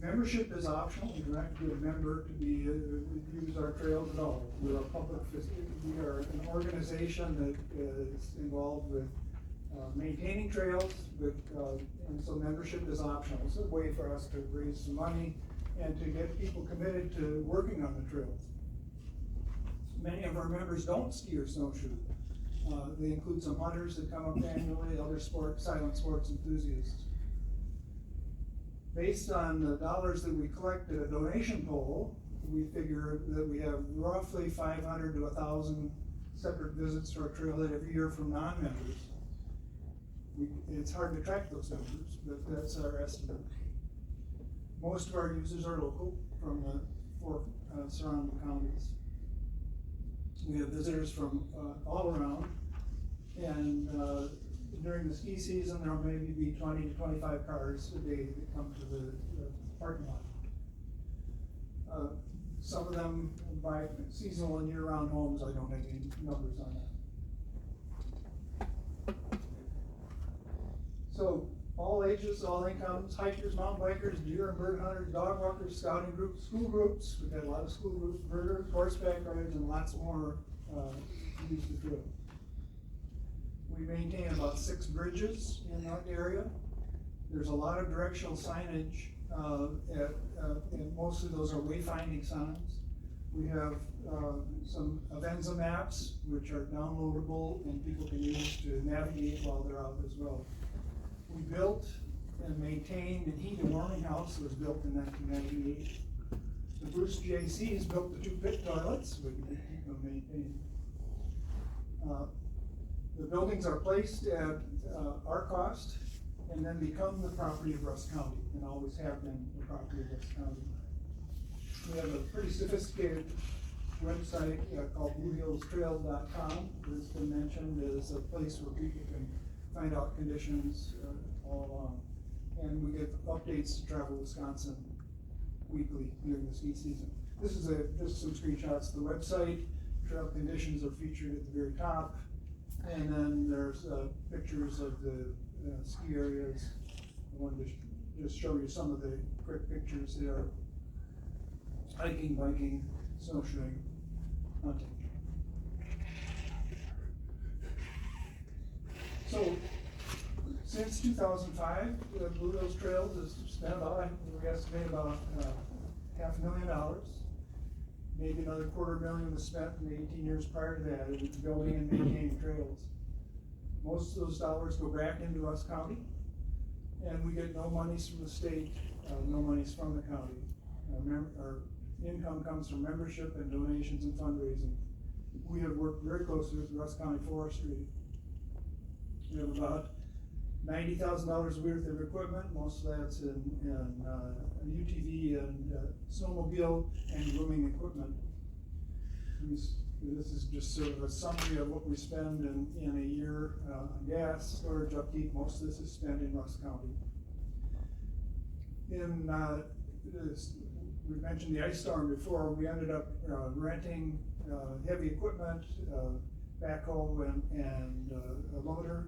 Membership is optional. You don't have to be a member to use our trails at all. We're a public, we are an organization that is involved with maintaining trails, and so membership is optional. It's a way for us to raise some money and to get people committed to working on the trails. Many of our members don't ski or snowshoe. They include some hunters that come up annually, other silent sports enthusiasts. Based on the dollars that we collect at a donation poll, we figure that we have roughly 500 to 1,000 separate visits to our trailhead every year from non-members. It's hard to track those numbers, but that's our estimate. Most of our users are local from the 4 surrounding counties. We have visitors from all around, and during the ski season, there will maybe be 20 to 25 cars a day that come to the parking lot. Some of them buy seasonal and year-round homes. I don't have any numbers on that. So all ages, all incomes, hikers, mountain bikers, deer and bird hunters, dog walkers, scouting groups, school groups. We've got a lot of school groups, birders, horseback riders, and lots more use the trail. We maintain about 6 bridges in that area. There's a lot of directional signage, and most of those are wayfinding signs. We have some Avenza maps, which are downloadable and people can use to navigate while they're out as well. We built and maintained and heated a warming house that was built in 1998. The Bruce J.C.'s built the 2 pit toilets, which we keep them maintained. The buildings are placed at our cost and then become the property of Rusk County, and always have been the property of Rusk County. We have a pretty sophisticated website called bluehillstrail.com that's been mentioned as a place where people can find out conditions all along. And we get updates to Travel Wisconsin weekly during the ski season. This is just some screenshots of the website. Trail conditions are featured at the very top. And then there's pictures of the ski areas. I wanted to just show you some of the quick pictures there. Hiking, biking, snowshoeing, hunting. So, since 2005, the Blue Hills Trails has spent about, we estimate about $500,000. Maybe another $250,000 was spent in the 18 years prior to that in building and maintaining trails. Most of those dollars go back into Rusk County, and we get no monies from the state, no monies from the county. Our income comes from membership and donations and fundraising. We have worked very closely with Rusk County Forestry. We have about $90,000 worth of equipment. Most of that's in UTV and snowmobile and grooming equipment. This is just sort of a summary of what we spend in a year on gas, storage, upkeep. Most of this is spent in Rusk County. We mentioned the ice storm before. We ended up renting heavy equipment, backhoe and a loader,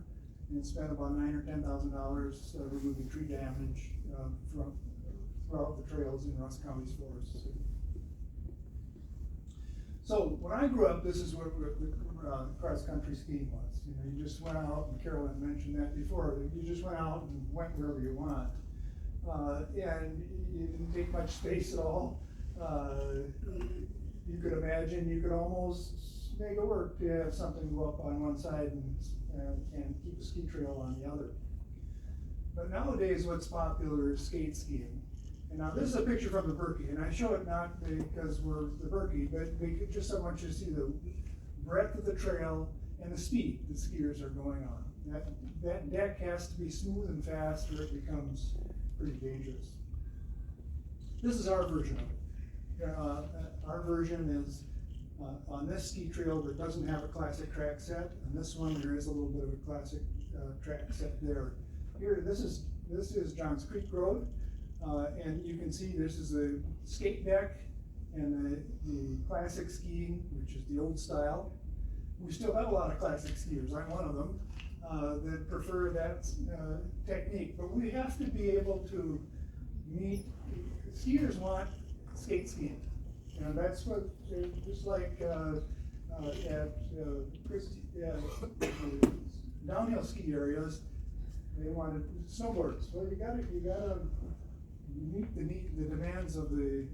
and spent about $9,000 or $10,000 removing tree damage throughout the trails in Rusk County's forests. So when I grew up, this is what cross-country skiing was. You know, you just went out, and Carolyn mentioned that before, you just went out and went wherever you want. And you didn't take much space at all. You could imagine you could almost make it work to have something go up on one side and keep a ski trail on the other. But nowadays what's popular is skate skiing. And now this is a picture from the Berkey, and I show it not because we're the Berkey, but just I want you to see the breadth of the trail and the speed the skiers are going on. That deck has to be smooth and fast or it becomes pretty dangerous. This is our version of it. Our version is on this ski trail that doesn't have a classic track set, and this one there is a little bit of a classic track set there. Here, this is Johns Creek Road, and you can see this is the skate deck and the classic skiing, which is the old style. We still have a lot of classic skiers. I'm one of them that prefer that technique, but we have to be able to meet. Skiers want skate skiing. And that's what, just like at downhill ski areas, they wanted snowboards. Well, you gotta meet the demands of your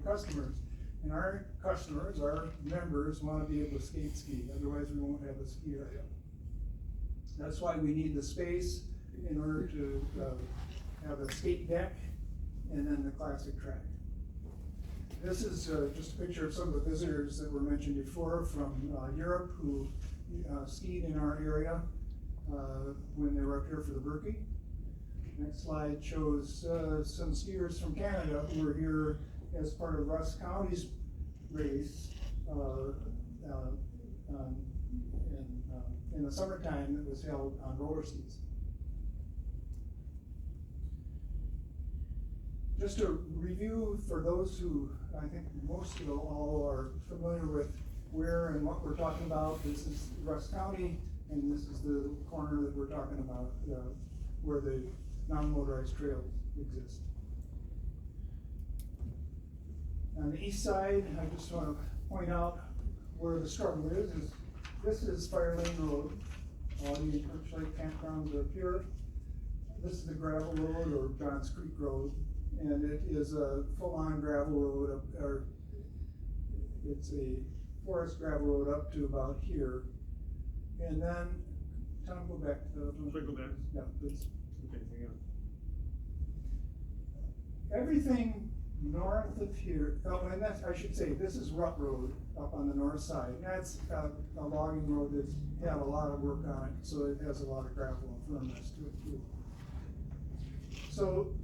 customers. And our customers, our members, want to be able to skate ski. Otherwise, we won't have a ski area. That's why we need the space in order to have a skate deck and then the classic track. This is just a picture of some of the visitors that were mentioned before from Europe who skied in our area when they were up here for the Berkey. Next slide shows some skiers from Canada who were here as part of Rusk County's race in the summertime that was held on roller skis. Just to review for those who, I think most of all are familiar with where and what we're talking about. This is Rusk County, and this is the corner that we're talking about where the non-motorized trails exist. On the east side, I just want to point out where the struggle is this is Fire Lane Road. All the Birch Lake campgrounds are up here. This is the gravel road or Johns Creek Road. And it is a full-on gravel road or it's a forest gravel road up to about here. And then, Tom, go back to the. Go back. Yeah, please. Okay, hang on. Everything north of here, and that's, I should say, this is Rut Road up on the north side. That's a logging road that's had a lot of work on it, so it has a lot of gravel and firmness to it too. So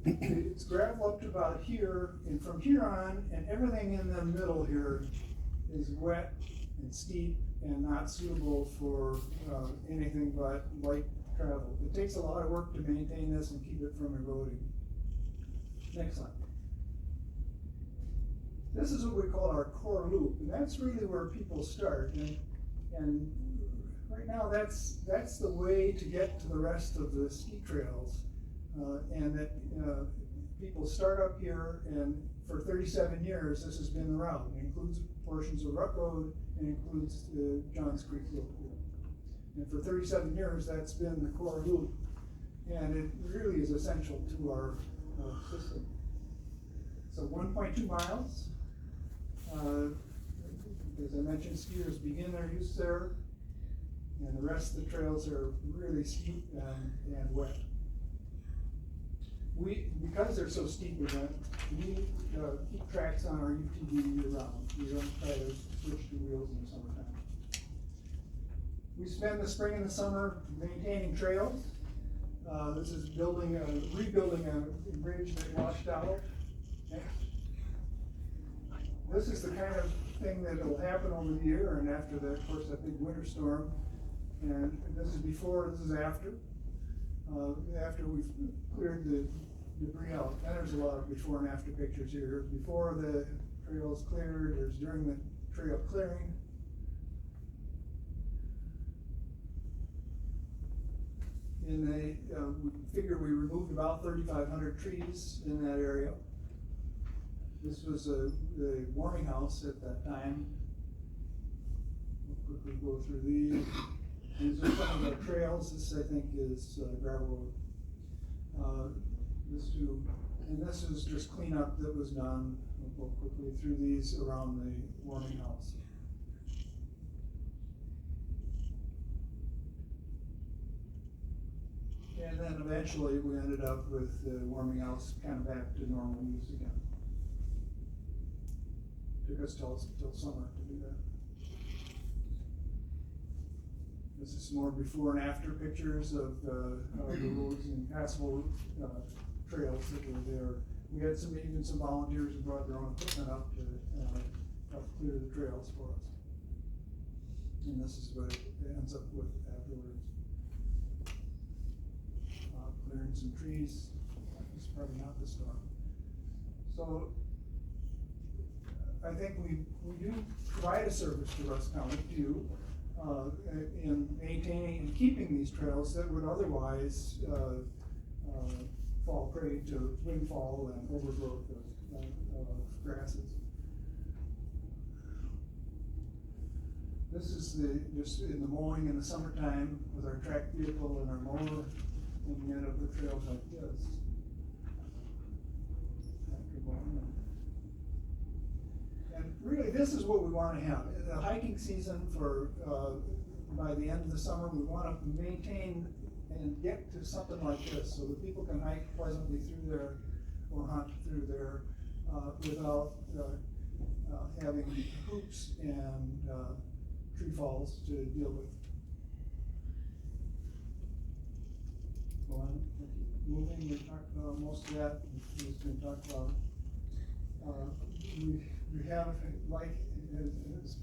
it's gravel up to about here, and from here on, and everything in the middle here is wet and steep and not suitable for anything but light travel. It takes a lot of work to maintain this and keep it from eroding. Next slide. This is what we call our core loop, and that's really where people start. And right now, that's the way to get to the rest of the ski trails. And that people start up here, and for 37 years, this has been the route. It includes portions of Rut Road and includes the Johns Creek Loop here. And for 37 years, that's been the core loop. And it really is essential to our system. So 1.2 miles. As I mentioned, skiers begin their use there, and the rest of the trails are really steep and wet. Because they're so steep, we keep tracks on our UTV year round. We don't try to switch the wheels in the summertime. We spend the spring and the summer maintaining trails. This is rebuilding a bridge that washed out. Next. This is the kind of thing that will happen over the year, and after that, of course, that big winter storm. And this is before, this is after. After we've cleared the debris out. And there's a lot of before and after pictures here. Before the trail is cleared, there's during the trail clearing. and we figure we removed about 3,500 trees in that area. This was the warming house at that time. We'll quickly go through these. These are some of the trails. This, I think, is gravel road. This is just cleanup that was done. We'll go quickly through these around the warming house. And then eventually we ended up with the warming house kind of back to normal use again. Took us till summer to do that. This is more before and after pictures of the roads and passable trails that were there. We had even some volunteers who brought their own equipment up to help clear the trails for us. And this is what it ends up with afterwards. Clearing some trees. It's probably not the storm. So I think we do provide a service to Rusk County too, in maintaining and keeping these trails that would otherwise fall prey to windfall and overgrowth of grasses. This is just in the mowing in the summertime with our track vehicle and our mower, and we end up with trails like this. And really, this is what we want to have. The hiking season for by the end of the summer, we want to maintain and get to something like this so that people can hike pleasantly through there or hunt through there without having hoops and tree falls to deal with. Moving, we talked about most of that. It's been talked about. We have, like, it's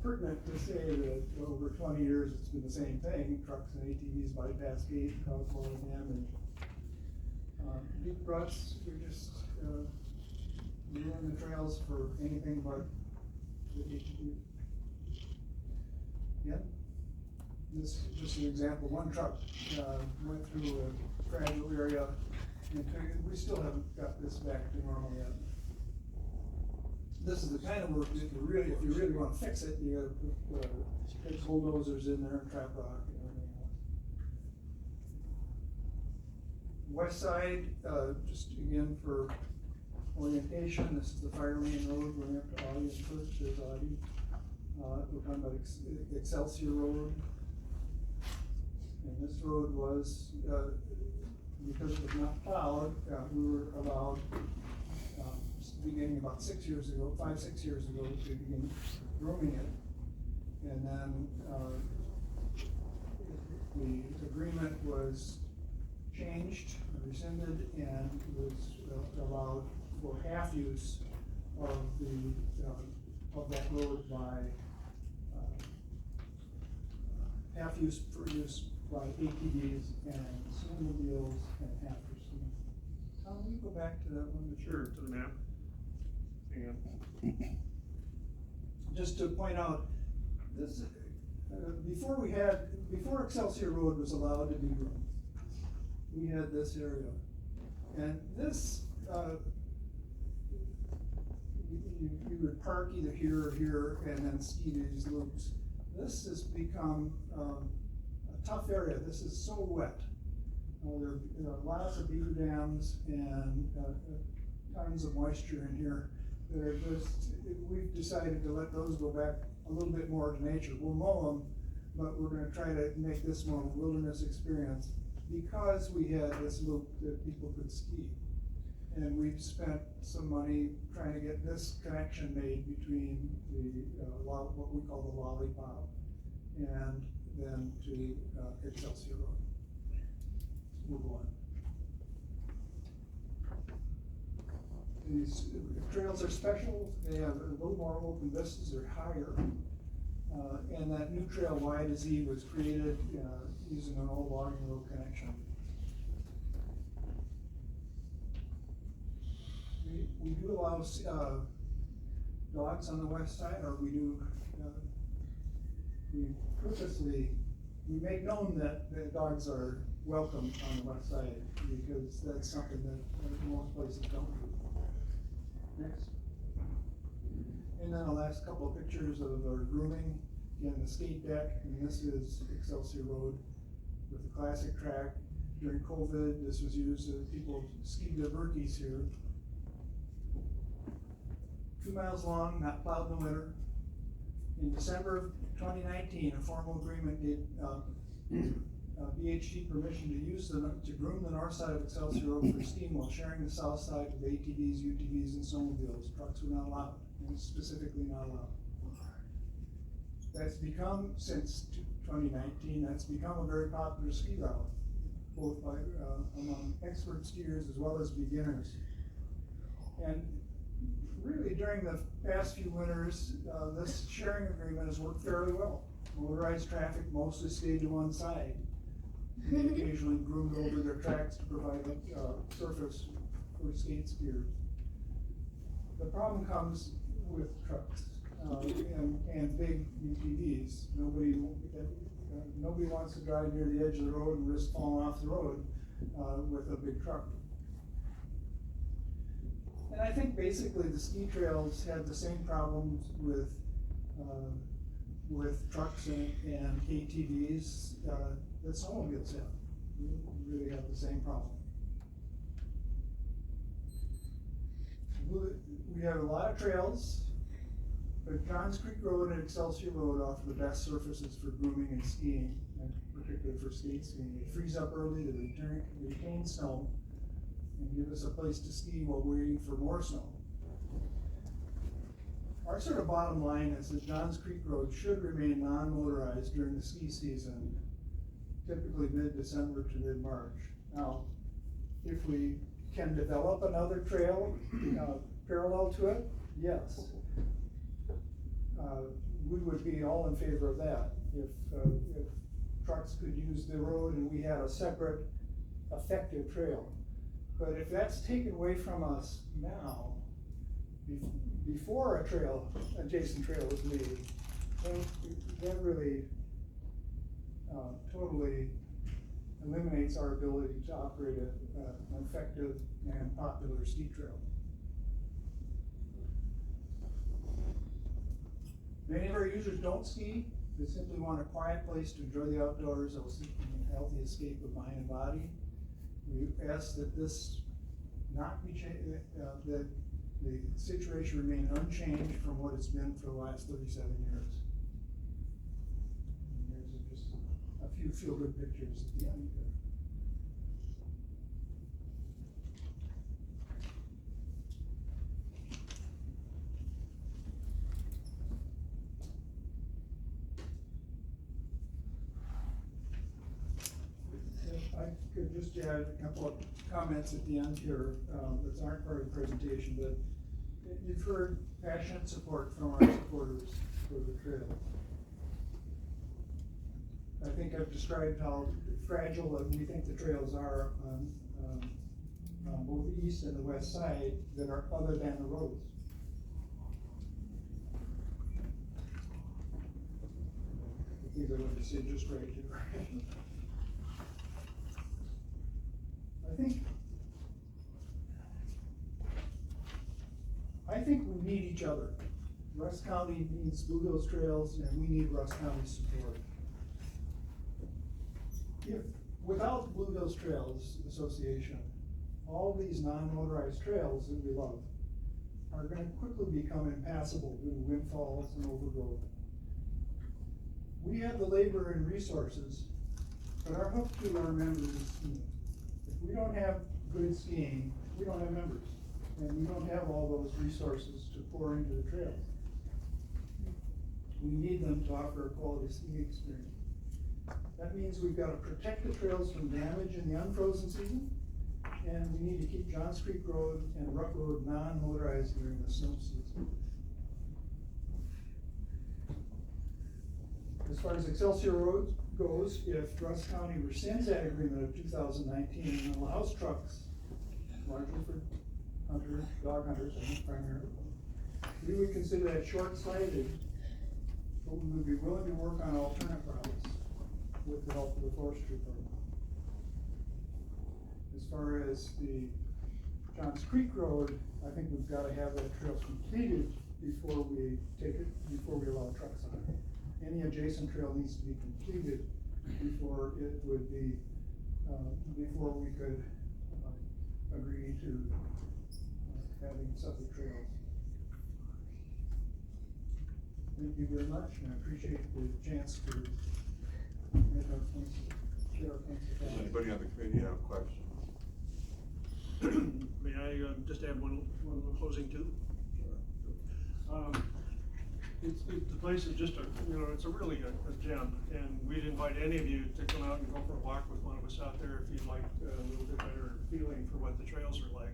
pertinent to say that over 20 years it's been the same thing. Trucks and ATVs bypass gate, cause more damage. Deep ruts, we're just ruining the trails for anything but the ATV. Yeah. This is just an example. One truck went through a fragile area, and we still haven't got this back to normal yet. This is the kind of work that if you really want to fix it, you gotta put bulldozers in there and trap rock and everything else. West side, just again for orientation, this is the Fire Lane Road going up to Audie and First. There's Audie. We're talking about Excelsior Road. And this road was, because it was not plowed, we were allowed, beginning about 6 years ago, 5-6 years ago, to begin grooming it. And then the agreement was changed, rescinded, and was allowed for half use of that road by half use for use by ATVs and snowmobiles and half for skiing. Can we go back to that one? Sure, to the map. And just to point out, this before Excelsior Road was allowed to be groomed, we had this area, and this you would park either here or here and then ski these loops. This has become a tough area. This is so wet. There are lots of beaver dams and tons of moisture in here. We've decided to let those go back a little bit more to nature. We'll mow them, but we're going to try to make this more of a wilderness experience because we had this loop that people could ski. And we've spent some money trying to get this connection made between what we call the Lollipop and then to Excelsior Road. We'll go on. These trails are special. They have a little more open vistas. They're higher. And that new trail Y to Z was created using an old logging road connection. We do allow dogs on the west side, or we make known that the dogs are welcome on the west side, because that's something that most places don't do. Next. And then the last couple of pictures of our grooming, again, the skate deck, and this is Excelsior Road with the classic track. During COVID, this was used, people skied their Berkeys here. 2 miles long, not plowed in the winter. In December of 2019, a formal agreement gave BHT permission to groom the north side of Excelsior Road for skiing while sharing the south side with ATVs, UTVs, and snowmobiles. Trucks were not allowed, and specifically not allowed. That's become, since 2019, that's become a very popular ski route, both by, among expert skiers as well as beginners. And really, during the past few winters, this sharing agreement has worked fairly well. Motorized traffic mostly stayed to one side. They occasionally groomed over their tracks to provide a surface for skate skiers. The problem comes with trucks and big UTVs. Nobody wants to drive near the edge of the road and risk falling off the road with a big truck. And I think basically the ski trails have the same problems with trucks and ATVs that snowmobiles have. We really have the same problem. We have a lot of trails, but Johns Creek Road and Excelsior Road offer the best surfaces for grooming and skiing, and particularly for skate skiing. They freeze up early to retain snow and give us a place to ski while waiting for more snow. Our sort of bottom line is that Johns Creek Road should remain non-motorized during the ski season, typically mid-December to mid-March. Now, if we can develop another trail parallel to it, yes. We would be all in favor of that. If trucks could use the road and we had a separate effective trail. But if that's taken away from us now, before adjacent trail is made, then that really totally eliminates our ability to operate an effective and popular ski trail. Many of our users don't ski. They simply want a quiet place to enjoy the outdoors, a healthy escape of mind and body. We ask that this not be changed, that the situation remain unchanged from what it's been for the last 37 years. And here's just a few feel-good pictures at the end here. I could just add a couple of comments at the end here that aren't part of the presentation, but you've heard passionate support from our supporters for the trail. I think I've described how fragile we think the trails are on both the east and the west side that are other than the roads. I think I want to say just right here. I think we need each other. Rusk County needs Blue Hills Trails, and we need Rusk County's support. Without Blue Hills Trails Association, all these non-motorized trails that we love are going to quickly become impassable due to windfalls and overgrowth. We have the labor and resources, but our hook to our members is skiing. If we don't have good skiing, we don't have members, and we don't have all those resources to pour into the trails. We need them to offer a quality skiing experience. That means we've got to protect the trails from damage in the unfrozen season, and we need to keep Johns Creek Road and Ruck Road non-motorized during the snow season. As far as Excelsior Road goes, if Rusk County rescinds that agreement of 2019 and allows trucks, largely for hunters, dog hunters, I think primarily, we would consider that short-sighted, but we would be willing to work on alternate routes with the help of the Forestry program. As far as the Johns Creek Road, I think we've gotta have that trail completed before we allow trucks on it. Any adjacent trail needs to be completed before it would be, before we could, agree to, having separate trails. Thank you very much, and I appreciate the chance to make our points, share our points. Does anybody on the committee have questions? May I just add one closing too? The place is just it's a really a gem, and we'd invite any of you to come out and go for a walk with one of us out there if you'd like a little bit better feeling for what the trails are like.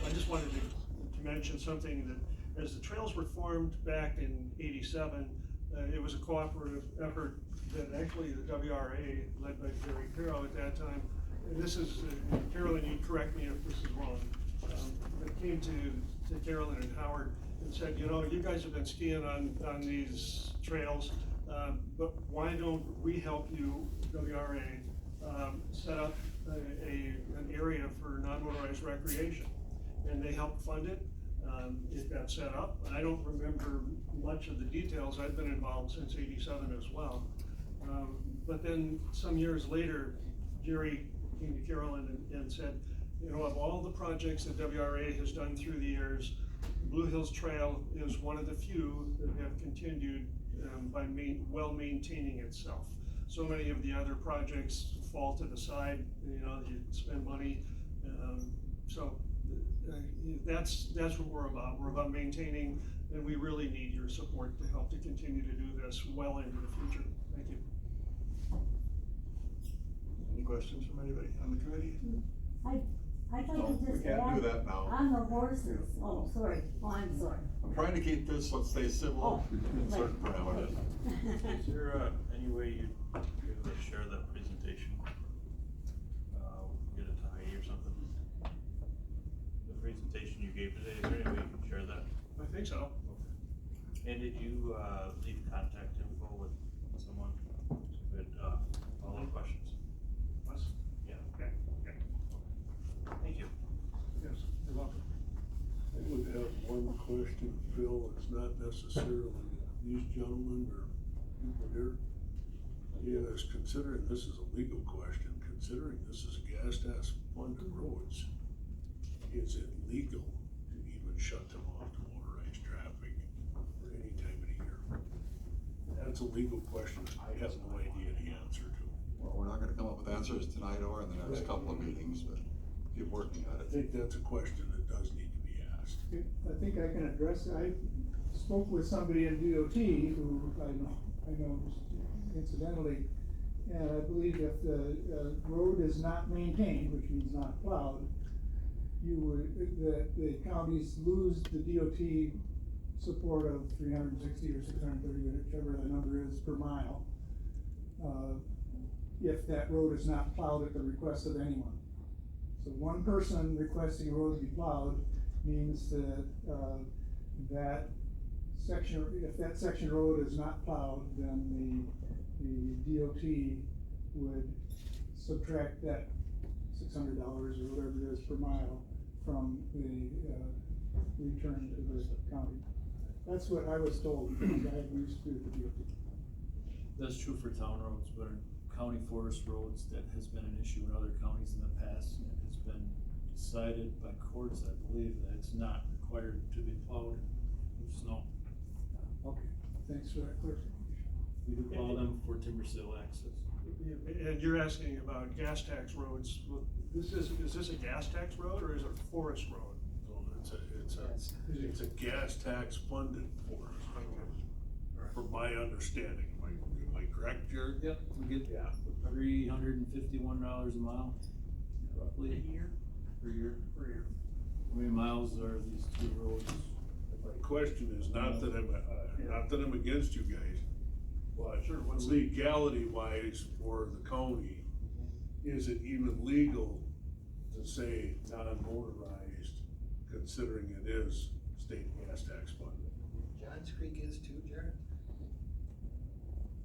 I just wanted to mention something that as the trails were formed back in '87, it was a cooperative effort that actually the WRA, led by Jerry Carroll at that time, and this is, Carolyn, you correct me if this is wrong, but came to Carolyn and Howard and said, you guys have been skiing on these trails, but why don't we help you, WRA, set up an area for non-motorized recreation? And they helped fund it. It got set up. I don't remember much of the details. I've been involved since '87 as well. But then some years later, Jerry came to Carolyn and said, of all the projects that WRA has done through the years, Blue Hills Trail is one of the few that have continued by well maintaining itself. So many of the other projects fall to the side, you spend money. That's what we're about. We're about maintaining, and we really need your support to help to continue to do this well into the future. Thank you. Any questions from anybody on the committee? I'd like No, to we just can't add do that now. on the horses, oh, sorry, I'm sorry. I'm trying to keep this, let's stay civil Oh, in certain right. parameters. Is there any way you'd be able to share that presentation? Get it to Heidi or something? The presentation you gave today, is there any way you can share that? I think so. And did you leave contact info with someone with follow-up questions? Us? Yeah. Okay. Thank you. Yes, you're welcome. I would have one question, Phil, it's not necessarily these gentlemen or people here. Yes, considering this is a legal question, considering this is gas tax funded roads, is it legal to even shut them off to motorized traffic for any time of the year? That's a legal question I have no idea the answer to. Well, we're not gonna come up with answers tonight or in the next couple of meetings, but keep working at I it. think that's a question that does need to be asked. I think I can address it. I spoke with somebody in DOT who I know incidentally, and I believe if the road is not maintained, which means not plowed, the counties lose the DOT support of 360 or 630, whichever the number is per mile, if that road is not plowed at the request of anyone. So one person requesting a road to be plowed means that that section, if that section road is not plowed, then the DOT would subtract that $600 or whatever it is per mile from the return to the county. That's what I was told, because I used to do the DOT. That's true for town roads, but in county forest roads, that has been an issue in other counties in the past. And it's been decided by courts, I believe, that it's not required to be plowed with snow. Okay, thanks for that clarification. We do plow them for timber sale access. And you're asking about gas tax roads. Is this a gas tax road or is it a forest road? It's a gas tax funded forest road, from my understanding. Am I correct, Jared? Yep, we get $351 a mile, roughly. A year? Per year. Per year. How many miles are these two roads? My question is not that I'm against you guys, but Sure, what's legality wise for the county, is it even legal to say non-motorized, considering it is state gas tax funded? Johns Creek is too, Jared?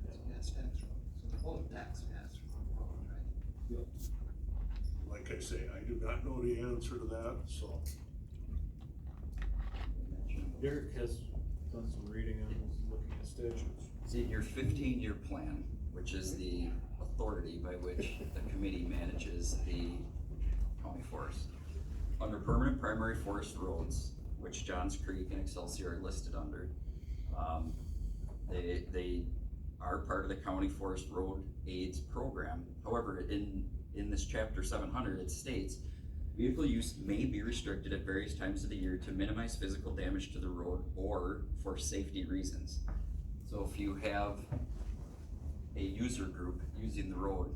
It's gas tax road, so the whole tax pass road, right? Yep. like I say, I do not know the answer to that, so. Derek has done some reading on this, looking at statutes. See, your 15-year plan, which is the authority by which the committee manages the county forest. Under permanent primary forest roads, which Johns Creek and Excelsior are listed under, they are part of the county forest road aids program. However, in this chapter 700, it states, vehicle use may be restricted at various times of the year to minimize physical damage to the road or for safety reasons. So if you have a user group using the road,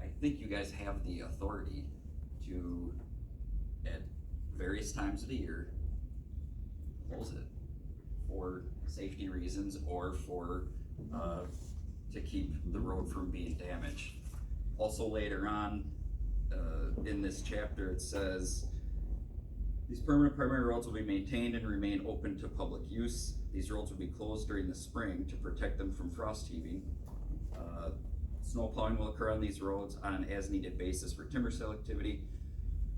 I think you guys have the authority to, at various times of the year, close it for safety reasons or for, to keep the road from being damaged. Also later on, in this chapter, it says, these permanent primary roads will be maintained and remain open to public use. These roads will be closed during the spring to protect them from frost heaving. Snow plowing will occur on these roads on an as-needed basis for timber selectivity.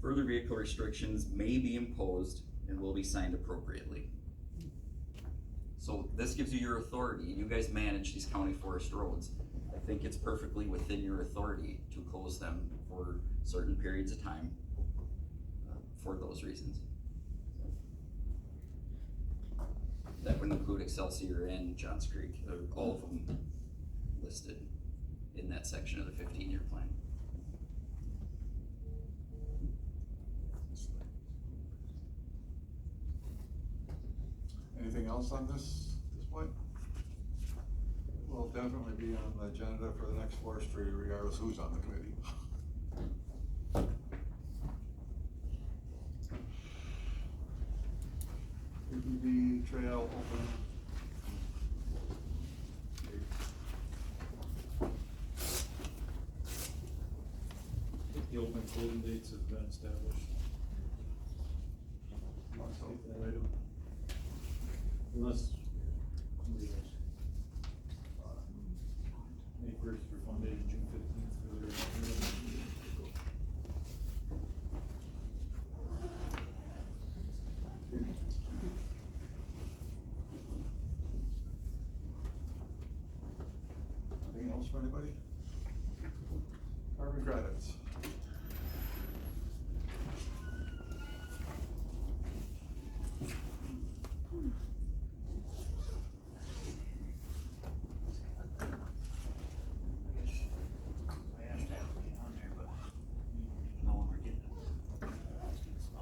Further vehicle restrictions may be imposed and will be signed appropriately. So this gives you your authority. You guys manage these county forest roads. I think it's perfectly within your authority to close them for certain periods of time for those reasons. That would include Excelsior and Johns Creek, all of them listed in that section of the 15-year plan. Anything else on this point? Will definitely be on the agenda for the next forestry, regardless who's on the committee. PPV trail open. I think the open closing dates have been established. Take that item. Unless somebody else. May 1st for fund day, June 15th for their. Anything else for anybody? Carbon credits.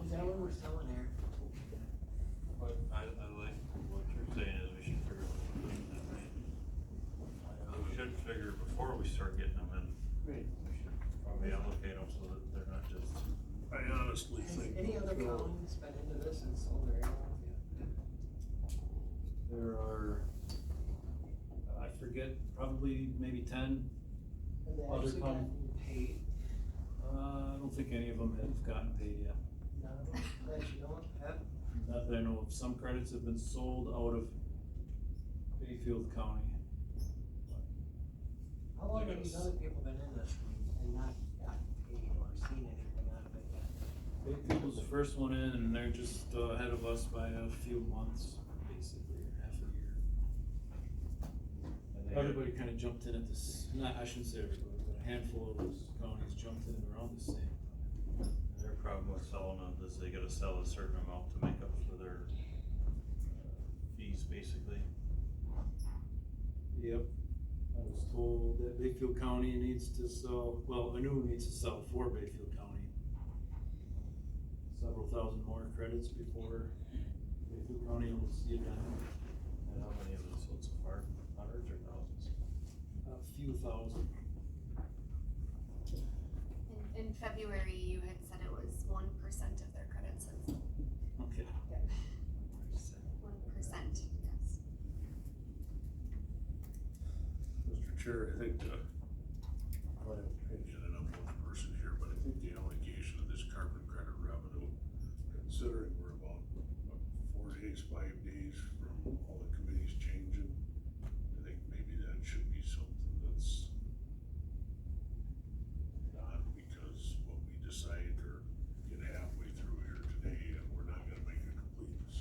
Is that what we're selling here? But I like what you're saying is we should figure out what we're doing that way. We should figure before we start getting them in. Right. We should probably allocate them so that they're not just. I honestly Has think. any other counties been into this and sold their animals yet? There are, I forget, probably maybe 10 Have they other actually counties. gotten paid? I don't think any of them have gotten paid yet. None of them, that you know of, have? Not that I know of. Some credits have been sold out of Bayfield County. How long have these other people been in this and not gotten paid or seen anything out of it yet? Bayfield was the first one in, and they're just ahead of us by a few months, basically, or half a year. Everybody kind of jumped in at this, not, I shouldn't say everybody, but a handful of those counties jumped in around the same. Their problem with selling them is they gotta sell a certain amount to make up for their fees, basically. Yep. I was told that Bayfield County needs to sell, well, Anu needs to sell for Bayfield County several thousand more credits before Bayfield County will see it down. And how many of them sold so far? Hundreds or thousands? A few thousand. In February, you had said it was 1% of their credits. Okay. 1%, yes. Mr. Chair, I think, I don't have to get it up with the person here, but I think the allocation of this carbon credit revenue, considering we're about 4 days, 5 days from all the committees changing, I think maybe that should be something that's not because what we decide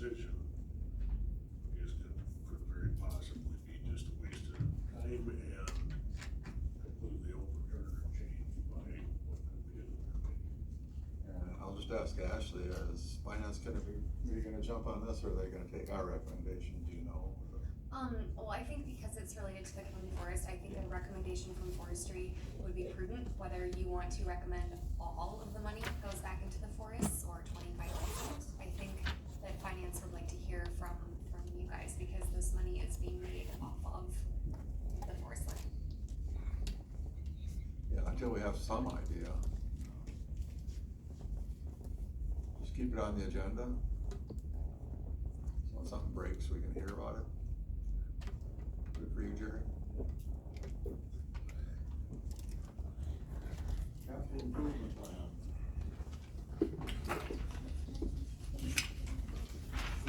decision, is could very possibly be just a waste of time and completely overturned or changed by what we did. And I'll just ask Ashley, is finance gonna be gonna jump on this, or are they gonna take our recommendation, do you know? Well, I think because it's related to the county forest, I think a recommendation from forestry would be prudent, whether you want to recommend all of the money goes back into the forests or 25%. I think that finance would like to hear from you guys, because this money is being made off of the forest land. Yeah, until we have some idea. Just keep it on the agenda. So when something breaks, we can hear about it. Good for you, Jerry. Capital improvement plan.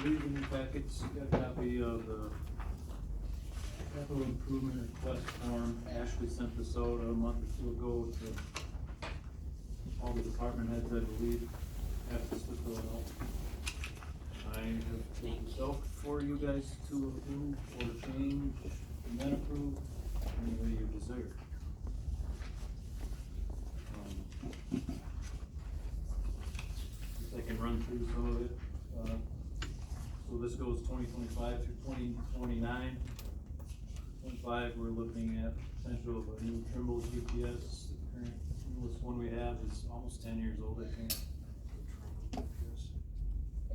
Leave in your packets, you got a copy of the capital improvement request form. Ashley sent this out a month or two ago to all the department heads, I believe, after this was going out. I have put this out for you guys to approve or change and then approve any way you desire. I can run through some of it. So this goes 2025 through 2029. 25, we're looking at potential of a new Trimble GPS. The current newest one we have is almost 10 years old, I think.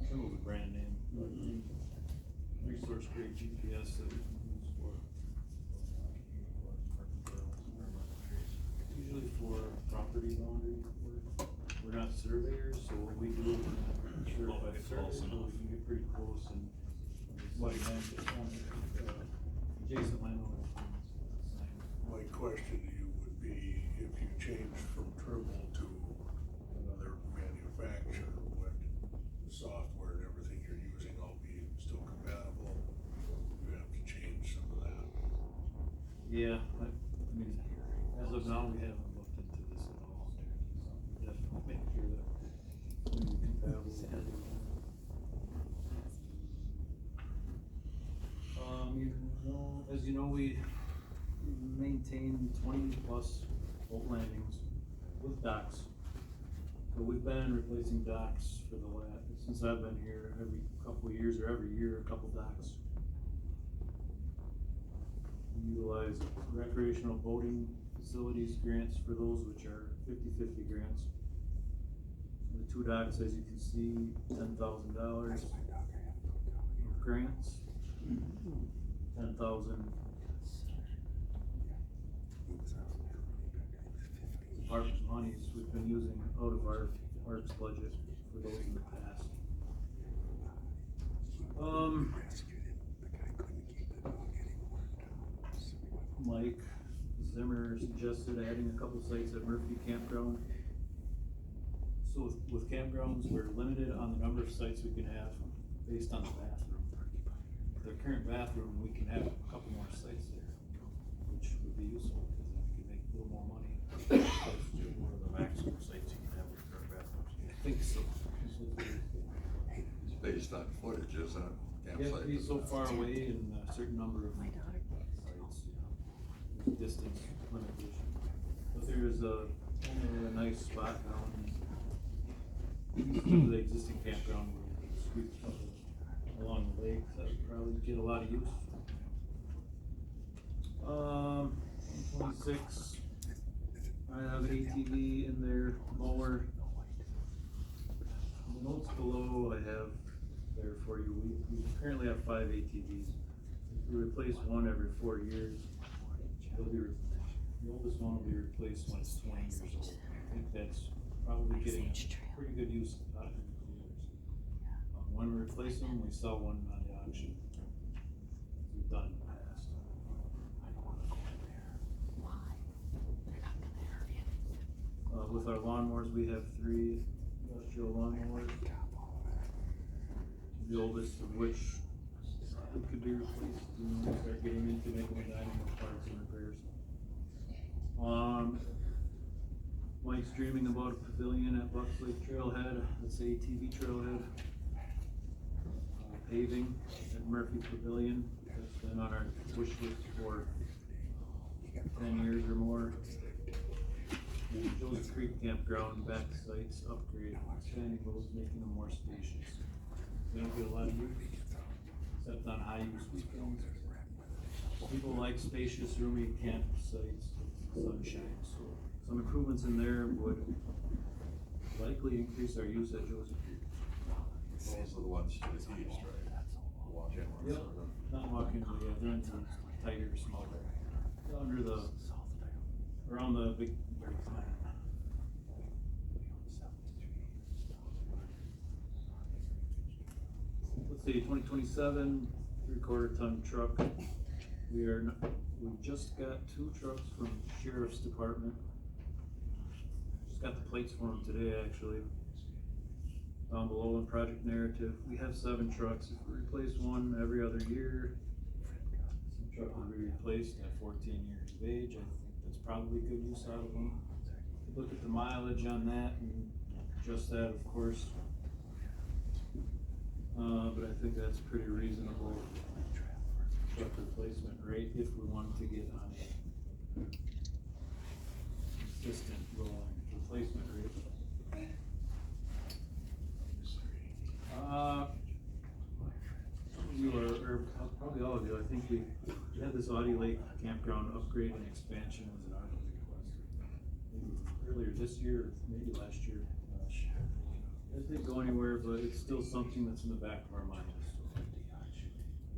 Trimble's a brand name, but resource grade GPS that we can use for usually for property boundary work. We're not surveyors, so what we do is certify surveys, so we can get pretty close and adjacent landowners. My question to you would be, if you change from Trimble to another manufacturer, would the software and everything you're using all be still compatible? You have to change some of that. Yeah, I mean, as of now, we haven't looked into this at all, so definitely make sure that we're compatible. As you know, we maintain 20+ boat landings with docks. So we've been replacing docks for the last, since I've been here, every couple of years or every year, a couple docks. We utilize recreational boating facilities grants for those, which are 50/50 grants. The 2 docks, as you can see, $10,000 grants. 10,000 department monies we've been using out of our parks budget for those in the past. Mike Zimmer suggested adding a couple sites at Murphy Campground. So with campgrounds, we're limited on the number of sites we can have based on the bathroom. The current bathroom, we can have a couple more sites there, which would be useful because then we can make a little more money. One of the maximum sites you can have with current bathrooms. I think so. It's based on footage, isn't it? You have to be so far away in a certain number of sites, there's a distance limitation. But there's a nice spot down in the existing campground where we can sweep along the lake that would probably get a lot of use. 26, I have an ATV in there, mower. The notes below I have there for you. We currently have 5 ATVs. If we replace one every 4 years, the oldest one will be replaced when it's 20 years old. I think that's probably getting a pretty good use out of it. When we replace them, we sell one on the auction. We've done in the past. With our lawnmowers, we have 3 industrial lawnmowers. The oldest of which could be replaced when we start getting into making dynamo parts and repairs. Mike's dreaming about a pavilion at Bucks Lake Trailhead. That's the ATV trailhead. paving at Murphy Pavilion. That's been on our wish list for 10 years or more. And Joseph Creek Campground back sites upgrade, expanding those, making them more spacious. We don't get a lot of use, except on high use weekends. People like spacious, roomy campsites with sunshine, so some improvements in there would likely increase our use at Joseph Creek. Those are the ones to the east, right? Walk-in ones. Yep, not walking, but yeah, they're into tighter, smaller, under the, around the big. Let's see, 2027, 3/4 ton truck. We just got 2 trucks from Sheriff's Department. Just got the plates for them today, actually. Down below in project narrative, we have 7 trucks. If we replace one every other year, some truck will be replaced at 14 years of age. I think that's probably good use out of them. Look at the mileage on that and adjust that, of course. But I think that's pretty reasonable truck replacement rate if we wanted to get on a consistent rolling replacement rate. You or probably all of you, I think we had this Audi Lake campground upgrade and expansion was an Audi request. Maybe earlier this year, or maybe last year. It didn't go anywhere, but it's still something that's in the back of our minds. So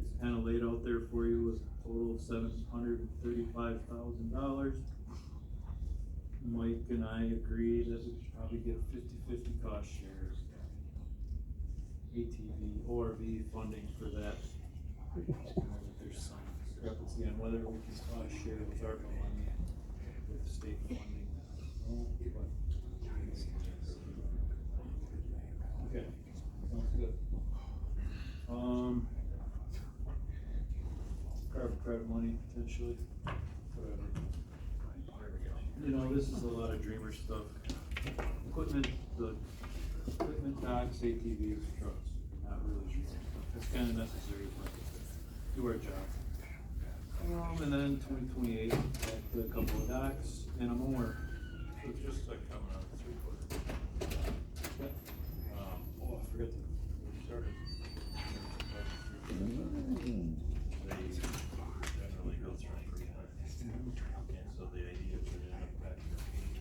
it's kind of laid out there for you with a total of $735,000. Mike and I agree that we should probably get a 50-50 cost share. ATV, ORV funding for that. I know that there's some discrepancy on whether we can cost share with ARPA money, with state funding. Okay, sounds good. Carbon credit money potentially, whatever. You know, this is a lot of dreamer stuff. Equipment, docks, ATVs, trucks, not really sure. It's kind of necessary to do our job. And then 2028, back to a couple of docks and a mower. So just coming out of 3/4. Yep. Oh, I forgot to, we started. They generally go through pretty hard. And so the idea is that it end up back to the page.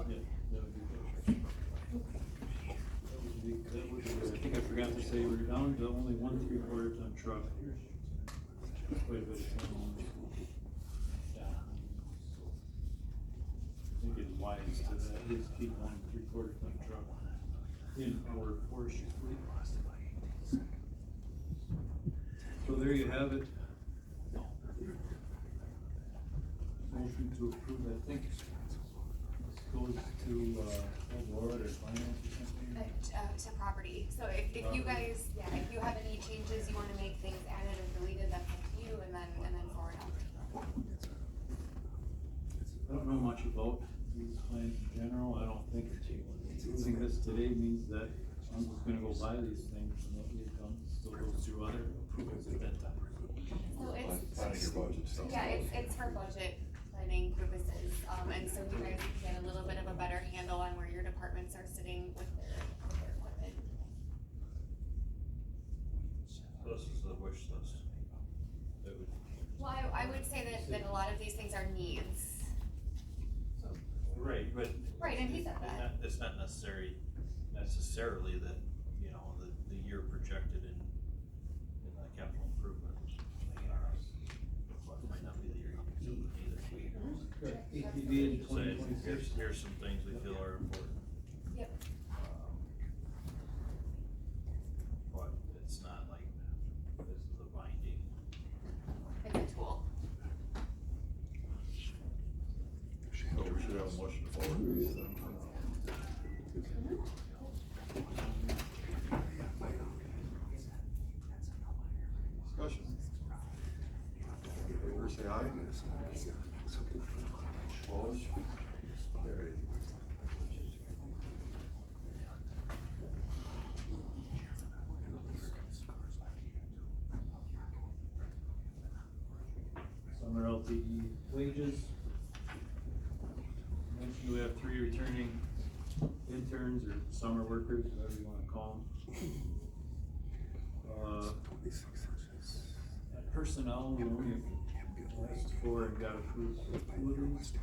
Yeah, that would be good. I think I forgot to say, we're down to only 1 3/4 ton truck. Quite a bit of time. I think it's wise to that, just keep 1 3/4 ton truck in our Forestry fleet. So there you have it. Motion to approve, I think this goes to, Laura or finance or something? To property, so if you guys, if you have any changes, you wanna make things added or deleted, that's up to you, and then forward on. I don't know much about these plans in general. I don't think using this today means that I'm just gonna go buy these things and what we've done still goes through other approvals at that time. So it's, Planning your budget stuff. yeah, it's for budget planning purposes, and so you guys can get a little bit of a better handle on where your departments are sitting with their equipment. This is the wish list. That would. Well, I would say that a lot of these things are needs. Right, but. Right, and he said that. It's not necessarily that, you know, the year projected in the capital improvement. Might not be the year you can do it either. ATV in 2026. Here's some things we feel are important. Yep. But it's not like this is a binding. It's a tool. So we should have a motion to forward this. Discussion. Favor say aye. Opposed? Carried. LTE wages. Mentioned we have 3 returning interns or summer workers, whatever you wanna call them. At personnel, we only asked for and got approved for 2 of these.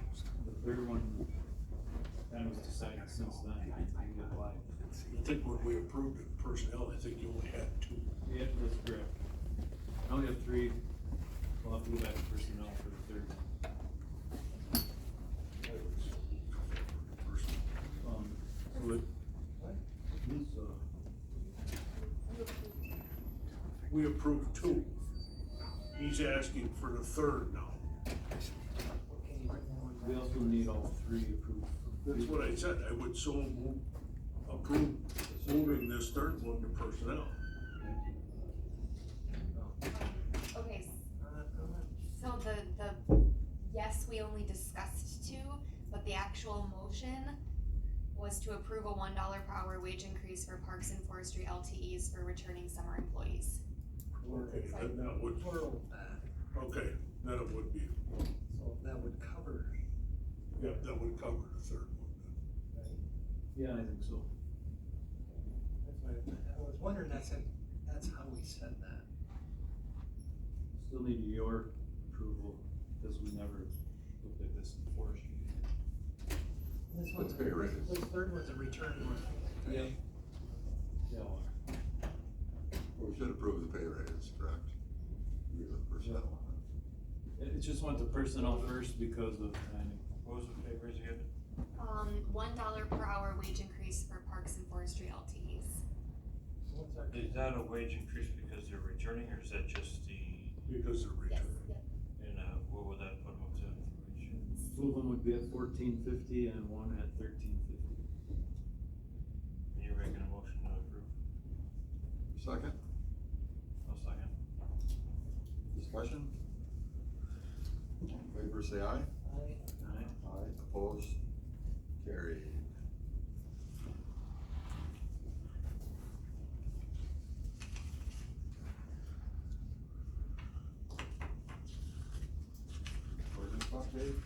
The third one kind of was decided since then, I didn't get why. I think when we approved it, personnel, I think you only had 2. Yeah, that's correct. I only have 3, we'll have to go back to personnel for the third one. So it, We approved 2. He's asking for the 3rd now. we also need all 3 approved. That's what I said, I would approve moving this 3rd one to personnel. Okay, so the, yes, we only discussed 2, but the actual motion was to approve a $1 per hour wage increase for Parks and Forestry LTEs for returning summer employees. Okay, then that would, okay, then it would be, So that would cover. yeah, that would cover the 3rd one. Yeah, I think so. That's why I was wondering, that's how we said that. Still need your approval, because we never looked at this in forestry. This one's, Pay raise. this third one's a return one. Yeah. Yeah. We should approve the pay raise, correct? Agree with personnel. It just went to personnel first because of timing. What was the pay raise again? $1 per hour wage increase for Parks and Forestry LTEs. Is that a wage increase because they're returning, or is that just the, Because they're Yes, returning. yep. and, what would that put them up to for wage? Two of them would be at $14.50 and one at $13.50. You're making a motion to approve? Second, I'll second. discussion? All in favor, say aye. Aye. Aye, opposed, carried. Ordinance updates.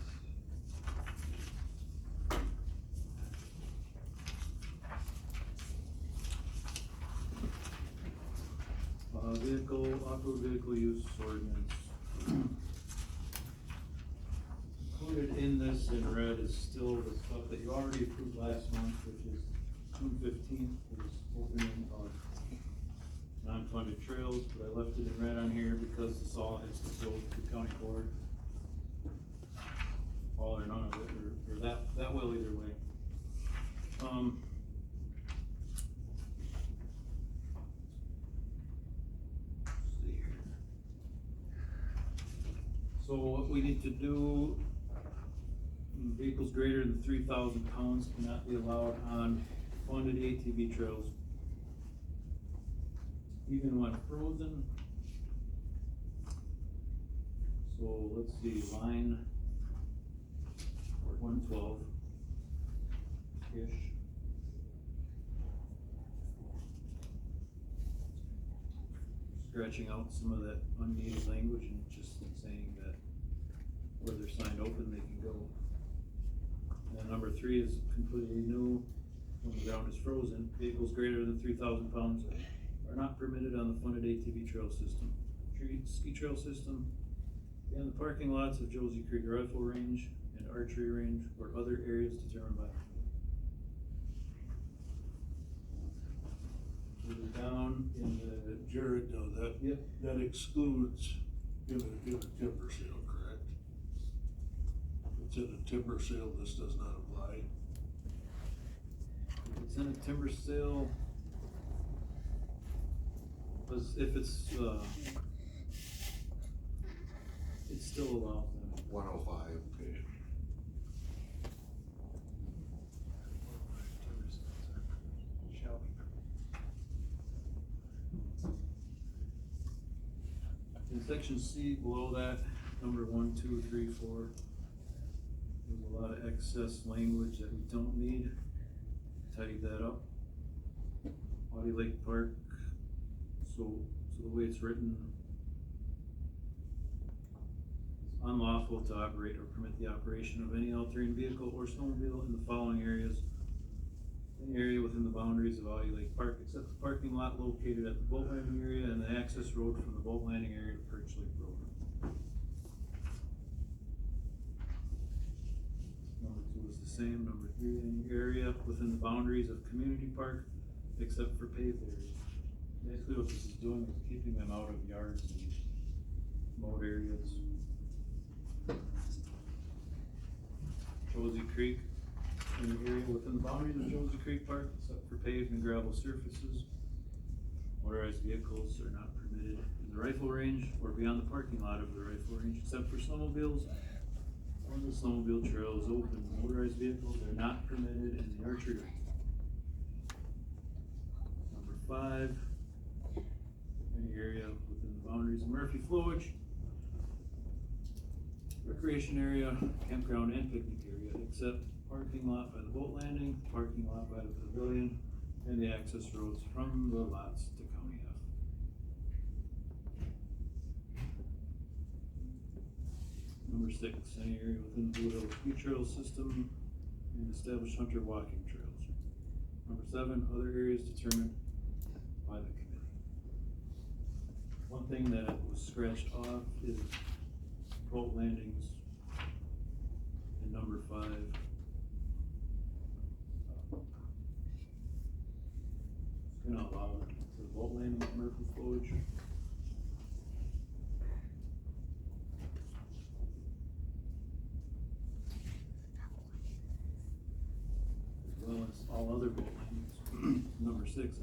Off-road vehicle use ordinance. Included in this in red is still the stuff that you already approved last month, which is June 15th, was opening of non-funded trails, but I left it in red on here because this all has to go to the county board. All or none of it, or that will either way. See here. So what we need to do, vehicles greater than 3,000 pounds cannot be allowed on funded ATV trails. Even when frozen. So let's see, line 112-ish. Scratching out some of that unneeded language and just saying that where they're signed open, they can go. And number 3 is completely new. When the ground is frozen, vehicles greater than 3,000 pounds are not permitted on the funded ATV trail system, ski trail system, and the parking lots of Josie Creek Rifle Range and Archery Range or other areas determined by. We're down in the. Jared, no, that excludes in a timber sale, correct? If it's in a timber sale, this does not apply. If it's in a timber sale, if it's still allowed then. 105. Okay. In section C below that, number 1, 2, 3, 4, there's a lot of excess language that we don't need. Tidy that up. Audie Lake Park, so the way it's written, unlawful to operate or permit the operation of any all-terrain vehicle or snowmobile in the following areas. Any area within the boundaries of Augie Lake Park except the parking lot located at the boat landing area and the access road from the boat landing area to Perch Lake Road. Number 2 is the same. Number 3, any area within the boundaries of community park except for paved areas. Basically what this is doing is keeping them out of yards and mowed areas. Josie Creek, an area within the boundaries of Josie Creek Park except for paved and gravel surfaces. Motorized vehicles are not permitted in the rifle range or beyond the parking lot of the rifle range except for snowmobiles. When the snowmobile trail is open, motorized vehicles are not permitted in the archery range. Number 5, any area within the boundaries of Murphy Flowage, recreation area, campground, and picnic area, except parking lot by the boat landing, parking lot by the pavilion, and the access roads from the lots to County F. Number 6, any area within the Blue Hill Ski Trail system and established hunter walking trails. Number 7, other areas determined by the committee. One thing that was scratched off is boat landings in number 5. It's gonna allow the boat landing at Murphy Flowage. As well as all other boat landings. Number 6,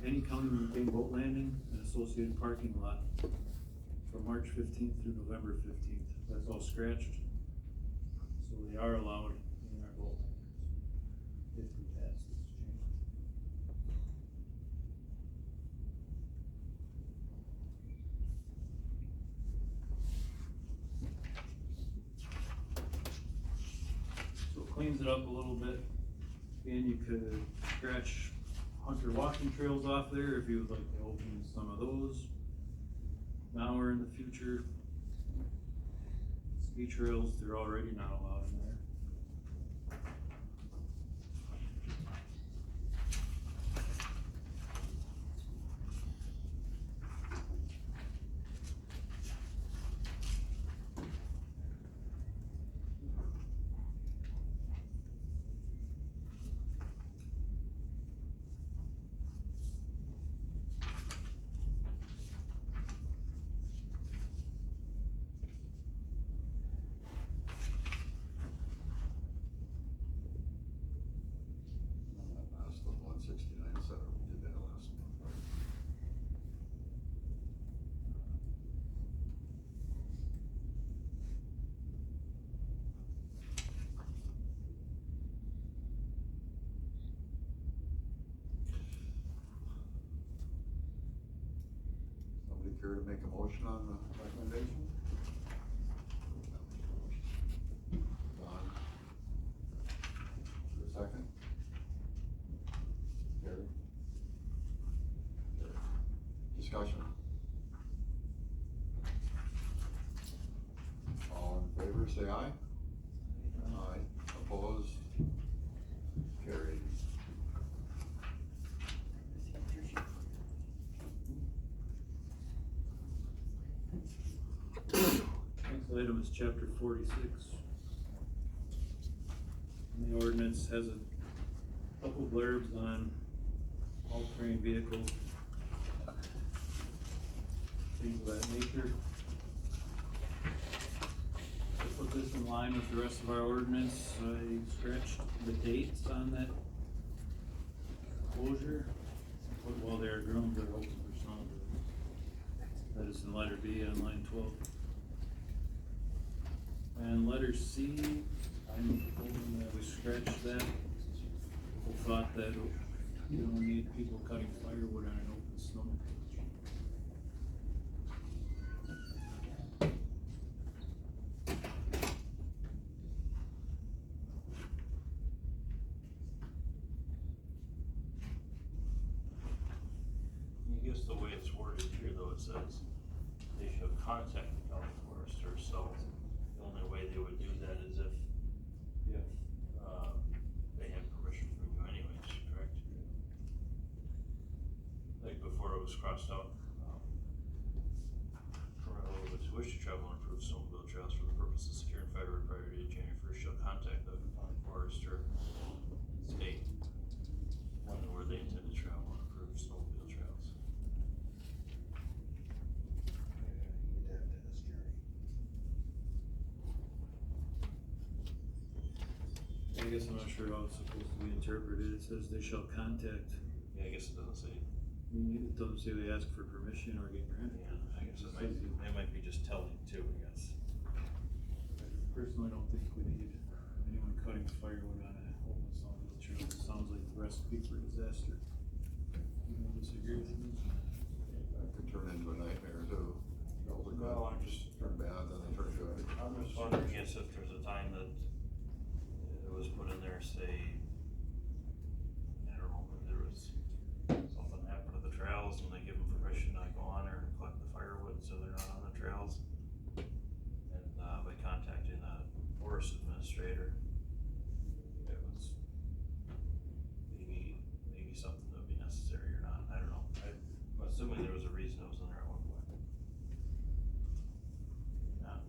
any county maintained boat landing and associated parking lot from March 15th through November 15th. That's all scratched. So they are allowed in our boat landings if we pass this change. So it cleans it up a little bit. And you could scratch hunter walking trails off there if you would like to open some of those. Now or in the future. Ski trails, they're already not allowed in there. That's the 169 set, we did that last month, right? Somebody care to make a motion on the recommendation? Don? For a second? Gary? Discussion? All in favor, say aye. Aye. Opposed? Carried. Next item is chapter 46. And the ordinance has a couple blurbs on all-terrain vehicles, things of that nature. To put this in line with the rest of our ordinance, I scratched the dates on that closure. Put while they are groomed, they're open for snowmobile. That is in letter B on line 12. And letter C, I'm hoping that we scratch that. People thought that you don't need people cutting firewood on an open snowmobile. I guess the way it's worded here though, it says they should contact the county forester, so road was crossed out. Permit holder which wish to travel on approved snowmobile trails for the purpose of securing fire prior to January 1st shall contact the forester state when and where they intend to travel on approved snowmobile trails. I guess I'm not sure how it's supposed to be interpreted. It says they shall contact. Yeah, I guess it doesn't say. It doesn't say they ask for permission or get granted. Yeah, I guess it might be just telling too, I guess. Personally, I don't think we need anyone cutting firewood on a open snowmobile trail. It sounds like the recipe for disaster. You disagree with me? That could turn into a nightmare too. Well, I'm just turn bad, then they turn good. I'm just wondering if there's a time that it was put in there, say, I don't know, if there was something happened to the trails and they give them permission to go on there and collect the firewood so they're not on the trails. And, by contacting the forest administrator, it was maybe something that would be necessary or not, I don't know. I'm assuming there was a reason it was in there at one point. Not.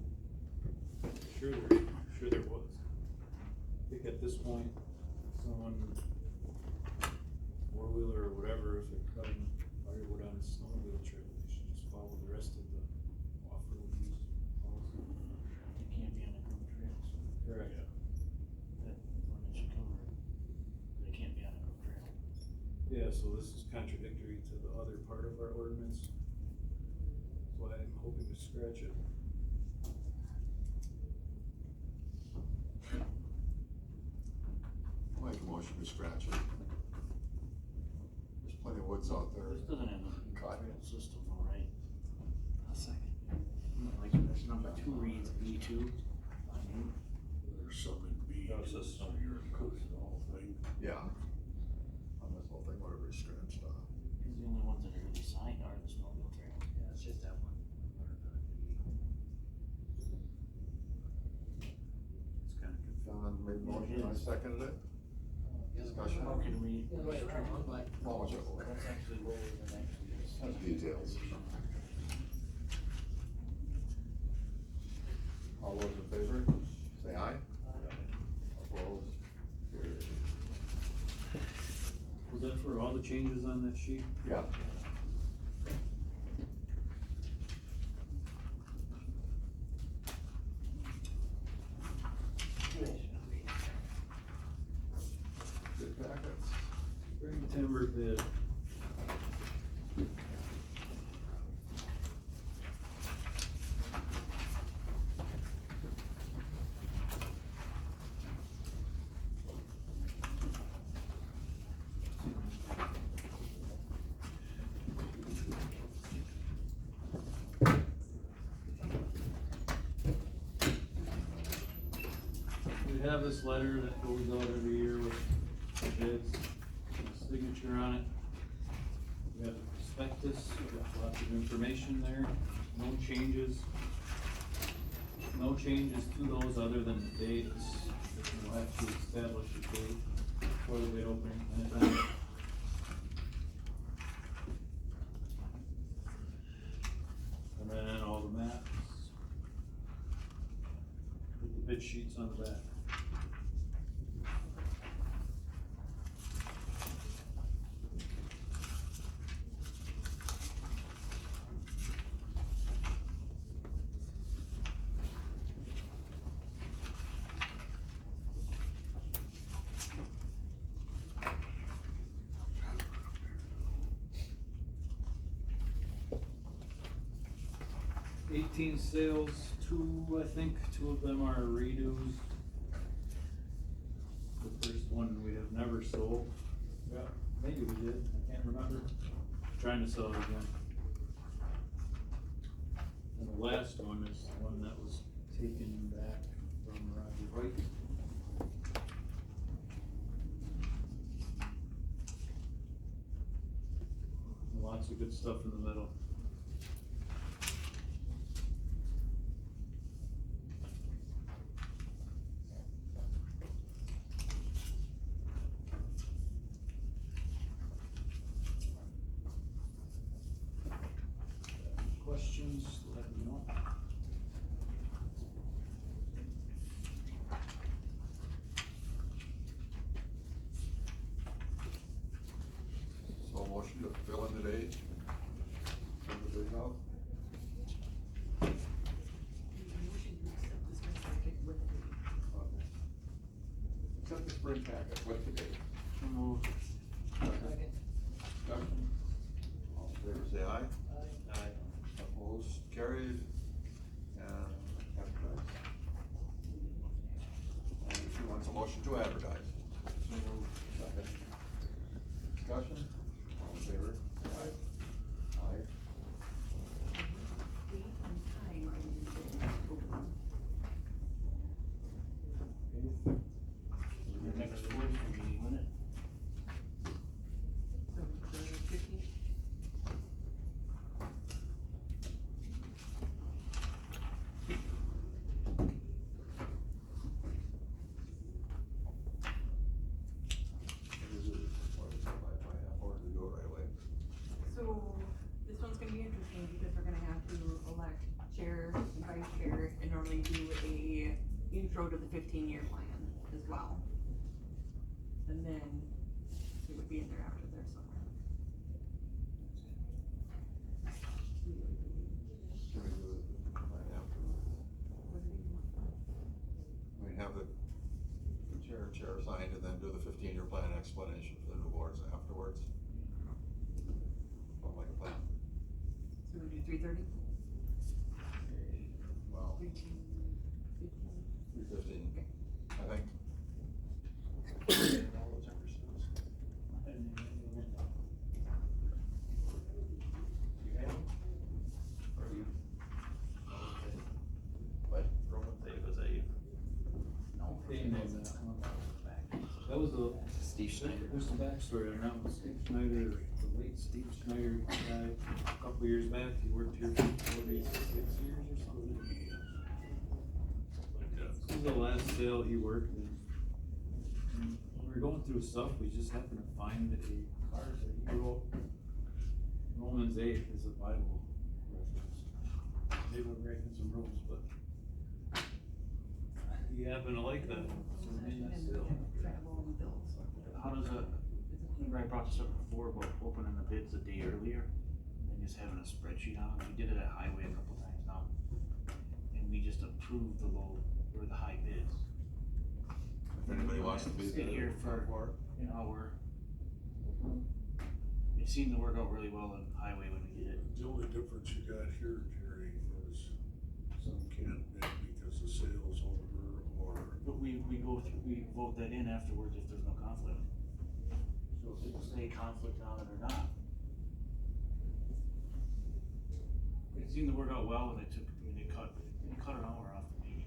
Sure there was. I think at this point, someone, four-wheeler or whatever, if they're cutting firewood on a snowmobile trail, they should just follow the rest of the off-road use policy. It can't be on a group trail, so. Correct. That ordinance should cover it. But it can't be on a group trail. Yeah, so this is contradictory to the other part of our ordinance. That's why I'm hoping to scratch it. I'll make a motion to scratch it. There's plenty of woods out there. This doesn't have a Cut. trail system though, right? A second. Like, there's number 2 reads B2. There's some in B. No system. You're including the whole thing. Yeah. On this whole thing, whatever is scratched off. Cause the only ones that are really signed are the snowmobile trails. Yeah, it's just that one. It's kind of confusing. John made a motion, I seconded it. Discussion. How can we? How much of it? That's actually lower than actually is. That's details. All those in favor, say aye. Opposed? Carried. Was that for all the changes on that sheet? Yeah. Good packets. Spring timber bid. We have this letter that goes out every year with the bids, and a signature on it. We have the prospectus, we got lots of information there, no changes. No changes to those other than the dates. We'll have to establish a date for the bid opening. And then all the maps. With the bid sheets on the back. Sales, 2, I think, 2 of them are redos. The first one we have never sold. Yeah, maybe we did, I can't remember. Trying to sell it again. And the last one is the one that was taken back from Roger White. Lots of good stuff in the middle. questions, let me know. So a motion to fill in the date. Send the bid out. Accept the spring packet with the date. Second. Discussion. All in favor, say aye. Aye. Opposed, carried, and advertise. And if you want a motion to advertise. Second. Discussion, all in favor? Aye. Aye. Your next forestry meeting, wouldn't it? So, this one's gonna be interesting because we're gonna have to elect chair and vice chair and normally do a intro to the 15-year plan as well. And then it would be in there after there somewhere. Can we do the plan afterwards? We have the chair signed and then do the 15-year plan explanation for the new boards afterwards. Something like a plan. So we do 3:30? Well, 3:15, I think. What? Roman thing was a. No. That was the. Steve Schneider. There's some backstory on that one. Steve Schneider, the late Steve Schneider died a couple of years back. He worked here for 46 years or something. This was the last sale he worked in. And when we were going through stuff, we just happened to find a card that he wrote. Romans 8 is a Bible reference. They were breaking some rules, but he happened to like that. So we made that sale. Travel and bills. How does a, remember I brought this up before about opening the bids a day earlier? And just having a spreadsheet on it, we did it at Highway a couple times now. And we just approved the low, or the high bids. If anybody wants to be Sit here for an hour. It seemed to work out really well in Highway when we did it. The only difference you got here, Jerry, is some can't bid because the sale's over, or. But we go through, we vote that in afterwards if there's no conflict. So if it'll say conflict on it or not. It seemed to work out well and they cut an hour off the meeting.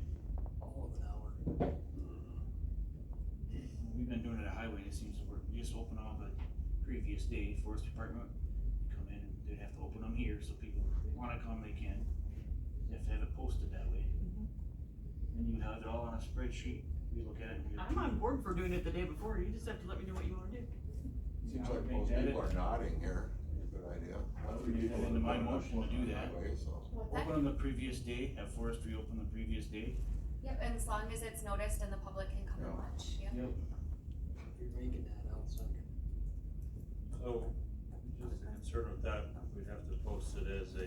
All of an hour. We've been doing it at Highway, it seems to work. We just open on the previous day, Forest Department, come in and they'd have to open them here, so people, if they wanna come, they can. They have to have it posted that way. And you would have it all on a spreadsheet, we look at it and we. I'm on board for doing it the day before, you just have to let me know what you wanna do. Seems like most people are nodding here. Good idea. I would do that into my motion to do that. So. Open them the previous day, have Forestry open the previous day. Yep, and as long as it's noticed and the public can come and watch, yep. Yep. If you're making that, I'll second. So, just a concern with that, we'd have to post it as a,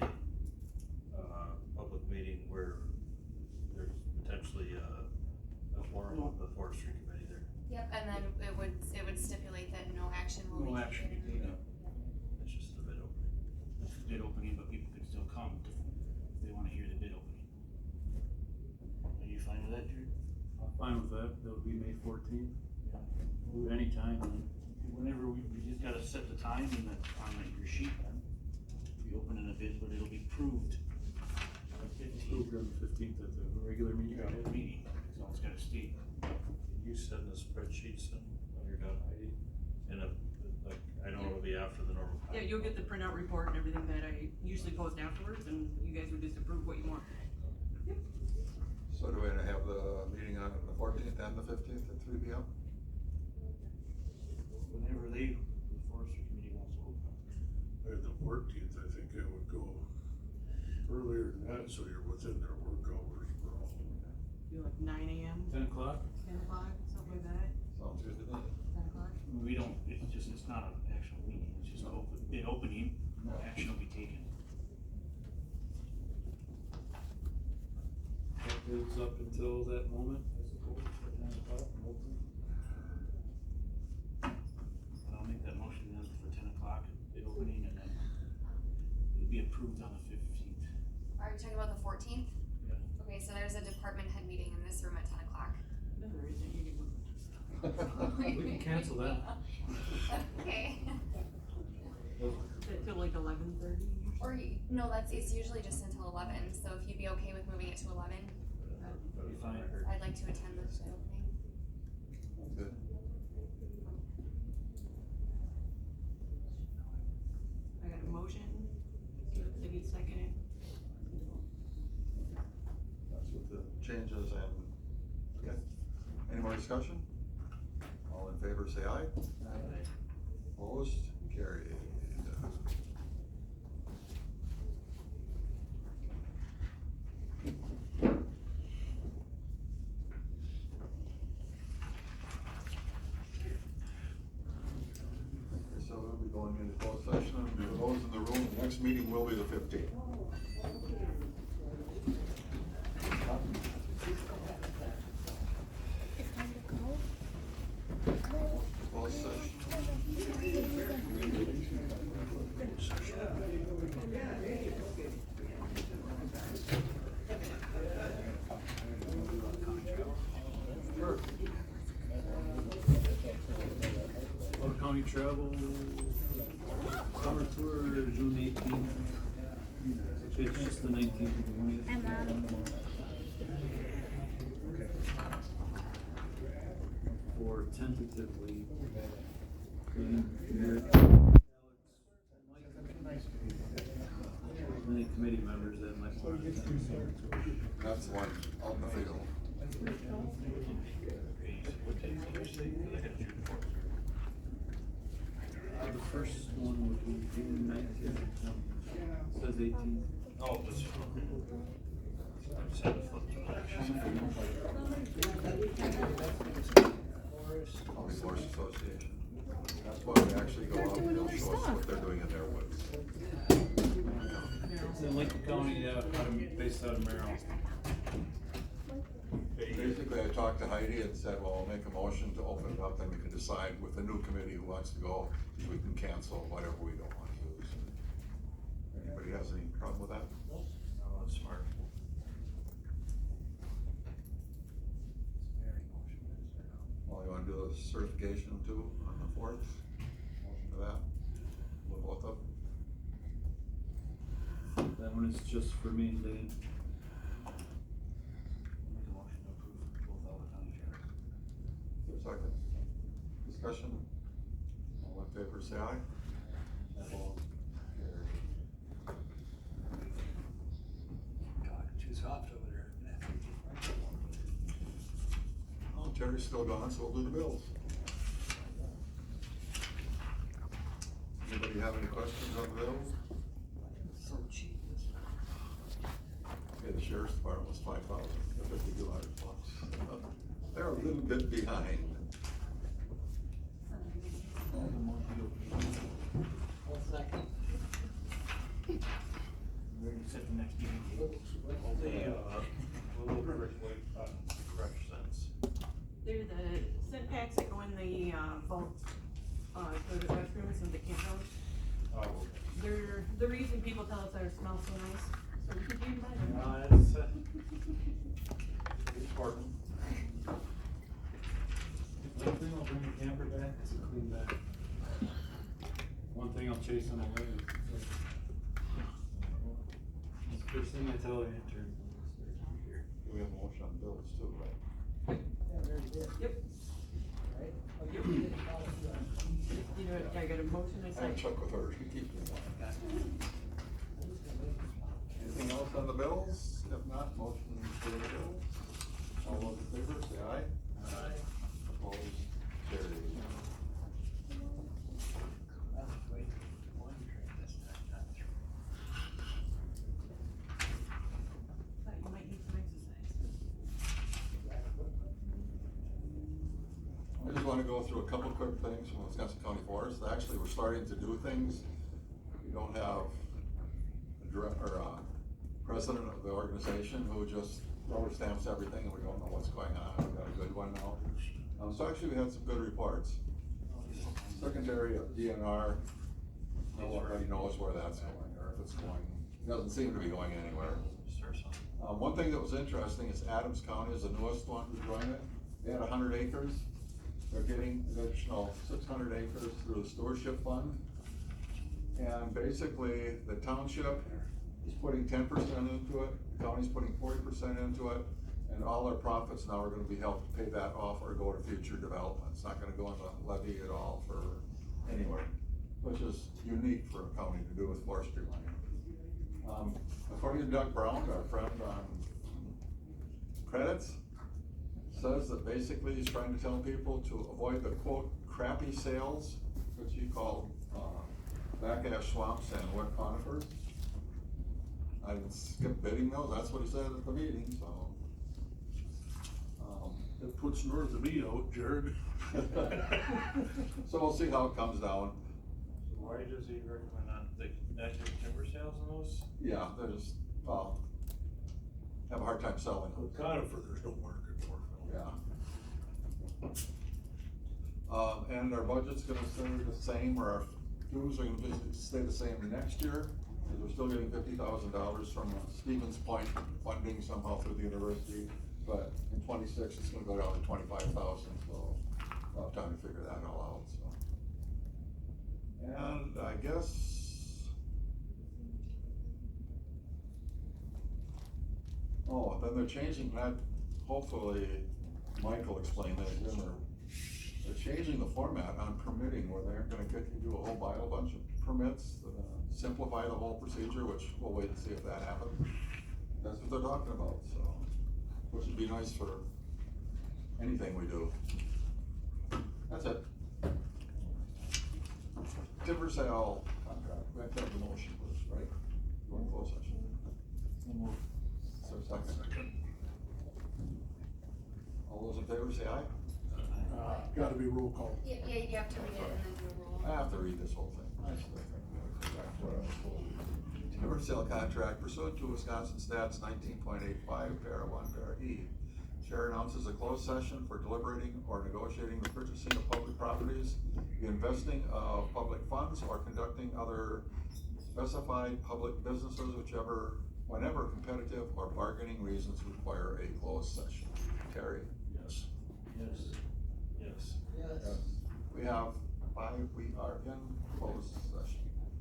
public meeting where there's potentially a forum of the forestry committee there. Yep, and then it would stipulate that no action will be No taken. action be taken. It's just the bid opening. That's the bid opening, but people can still come if they wanna hear the bid opening. Are you fine with that, Drew? I'm fine with that. That would be May 14th. Do it anytime then. Whenever we just gotta set the time and on your sheet then. We open in the bids, but it'll be proved. Approved on the 15th at the regular meeting. Meeting, so it's gotta state. Can you send the spreadsheets in when you're done, Heidi? Like, I know it'll be after the normal. Yeah, you'll get the printout report and everything that I usually post afterwards, and you guys would just approve what you want. So do we have the meeting on the 14th and the 15th at 3 p.m.? Whenever the forestry committee wants to open. Or the 14th, I think I would go. earlier than that, so you're within their work hours for all. Do like 9 AM, 10 o'clock? 10 o'clock, something like that, Sounds good to me. 10 o'clock? We don't, it's not an actual meeting, it's just an opening, no action will be taken. It's up until that moment, I suppose, at 10 o'clock, open. I'll make that motion then for 10 o'clock, the opening, and then it'll be approved on the 15th. Are you talking about the 14th? Yeah. Okay, so there's a department head meeting in this room at 10 o'clock. No, there isn't, you can move. We can cancel that. Okay. Is it till like 11:30? Or, no, it's usually just until 11, so if you'd be okay with moving it to 11, That'll be fine. I'd like to attend the opening. Good. I got a motion, to get seconded. That's with the changes and, okay. Any more discussion? All in favor, say aye. Aye. Opposed, carried. So we'll be going into closed session, and for those in the room, the next meeting will be the 15th. Closed session. Sure. Ottawa County Travel, summer tour, June 18th. Actually, it's the 19th and 20th. For tentatively, many committee members that might want to attend. That's one out in the field. The first one would be June 19th. Says 18th. Oh, this. I just had to flip to County Forest Association. That's why they actually go out and they'll show us what they're doing in their woods. It's in Lincoln County, yeah, based out of Merrill. Basically, I talked to Heidi and said, well, I'll make a motion to open it up, then we can decide with the new committee who wants to go, if we can cancel whatever we don't want to use. Anybody has any problem with that? No, that's smart. Well, you wanna do the certification too on the 4th? Motion to that? With both of them? That one is just for me and Dane. Make a motion to approve both Ottawa County chairs. Second. Discussion? All in favor, say aye. Talking too soft over there. Oh, Terry's still gone, so we'll do the bills. Anybody have any questions on the bills? So cheap. Okay, the sheriff's department was $5,052. They're a little bit behind. Set the next meeting. fresh sense. They're the scent packs that go in the, vault, for the restrooms and the campgrounds. Oh. They're the reason people tell us our smell so nice, so we can do better. It's, important. One thing, I'll bring the camper back, it's a clean back. One thing I'll chase on the way. That's the first thing I tell you in terms of here. We have a motion on bills too, right? Yep. Yep. You know, I got a motion, I I'll second. check with her, she keeps me on. Anything else on the bills? If not, motion for the bills. All those in favor, say aye. Aye. Opposed, carried. wanna go through a couple quick things from Wisconsin County Forest. Actually, we're starting to do things. We don't have president of the organization who just rubber stamps everything and we don't know what's going on. We got a good one now. So actually we had some good reports. Secretary of DNR, nobody knows where that's going or if it's going, it doesn't seem to be going anywhere. One thing that was interesting is Adams County is the newest one who joined it. They had 100 acres. They're getting an additional 600 acres through the stewardship fund. And basically, the township is putting 10% into it, the county's putting 40% into it, and all their profits now are gonna be helped to pay that off or go to future development. It's not gonna go in the levy at all for anywhere, which is unique for a county to do with forestry money. According to Doug Brown, our friend on credits, says that basically he's trying to tell people to avoid the quote crappy sales, which he called back ash swamps and wet conifers. I skipped bidding those, that's what he said at the meeting, so. It puts north of me out, Jared. So we'll see how it comes down. Why does he recommend not timber sales in those? Yeah, they're just, have a hard time selling them. Conifer, there's no market for it. Yeah. And our budget's gonna stay the same, or our dues are gonna stay the same next year, because we're still getting $50,000 from Stevens Point funding somehow through the university. But in 26, it's gonna go down to 25,000, so we'll have time to figure that all out, so. And I guess, then they're changing that, hopefully, Mike will explain that, they're changing the format on permitting, where they're gonna get you to buy a bunch of permits, simplify the whole procedure, which we'll wait and see if that happens. That's what they're talking about, so, which would be nice for anything we do. That's it. Timber sale contract, we have to have the motion first, right? We're in closed session. Is there a second? All those in favor say aye. Gotta be roll call. Yeah, you have to read it and then do a roll. I have to read this whole thing. Timber sale contract pursuant to Wisconsin Stats 19.85, para 1, para E. Chair announces a closed session for deliberating or negotiating the purchasing of public properties, the investing of public funds, or conducting other specified public businesses, whenever competitive or bargaining reasons require a closed session. Terry? Yes. Yes. Yes. We are in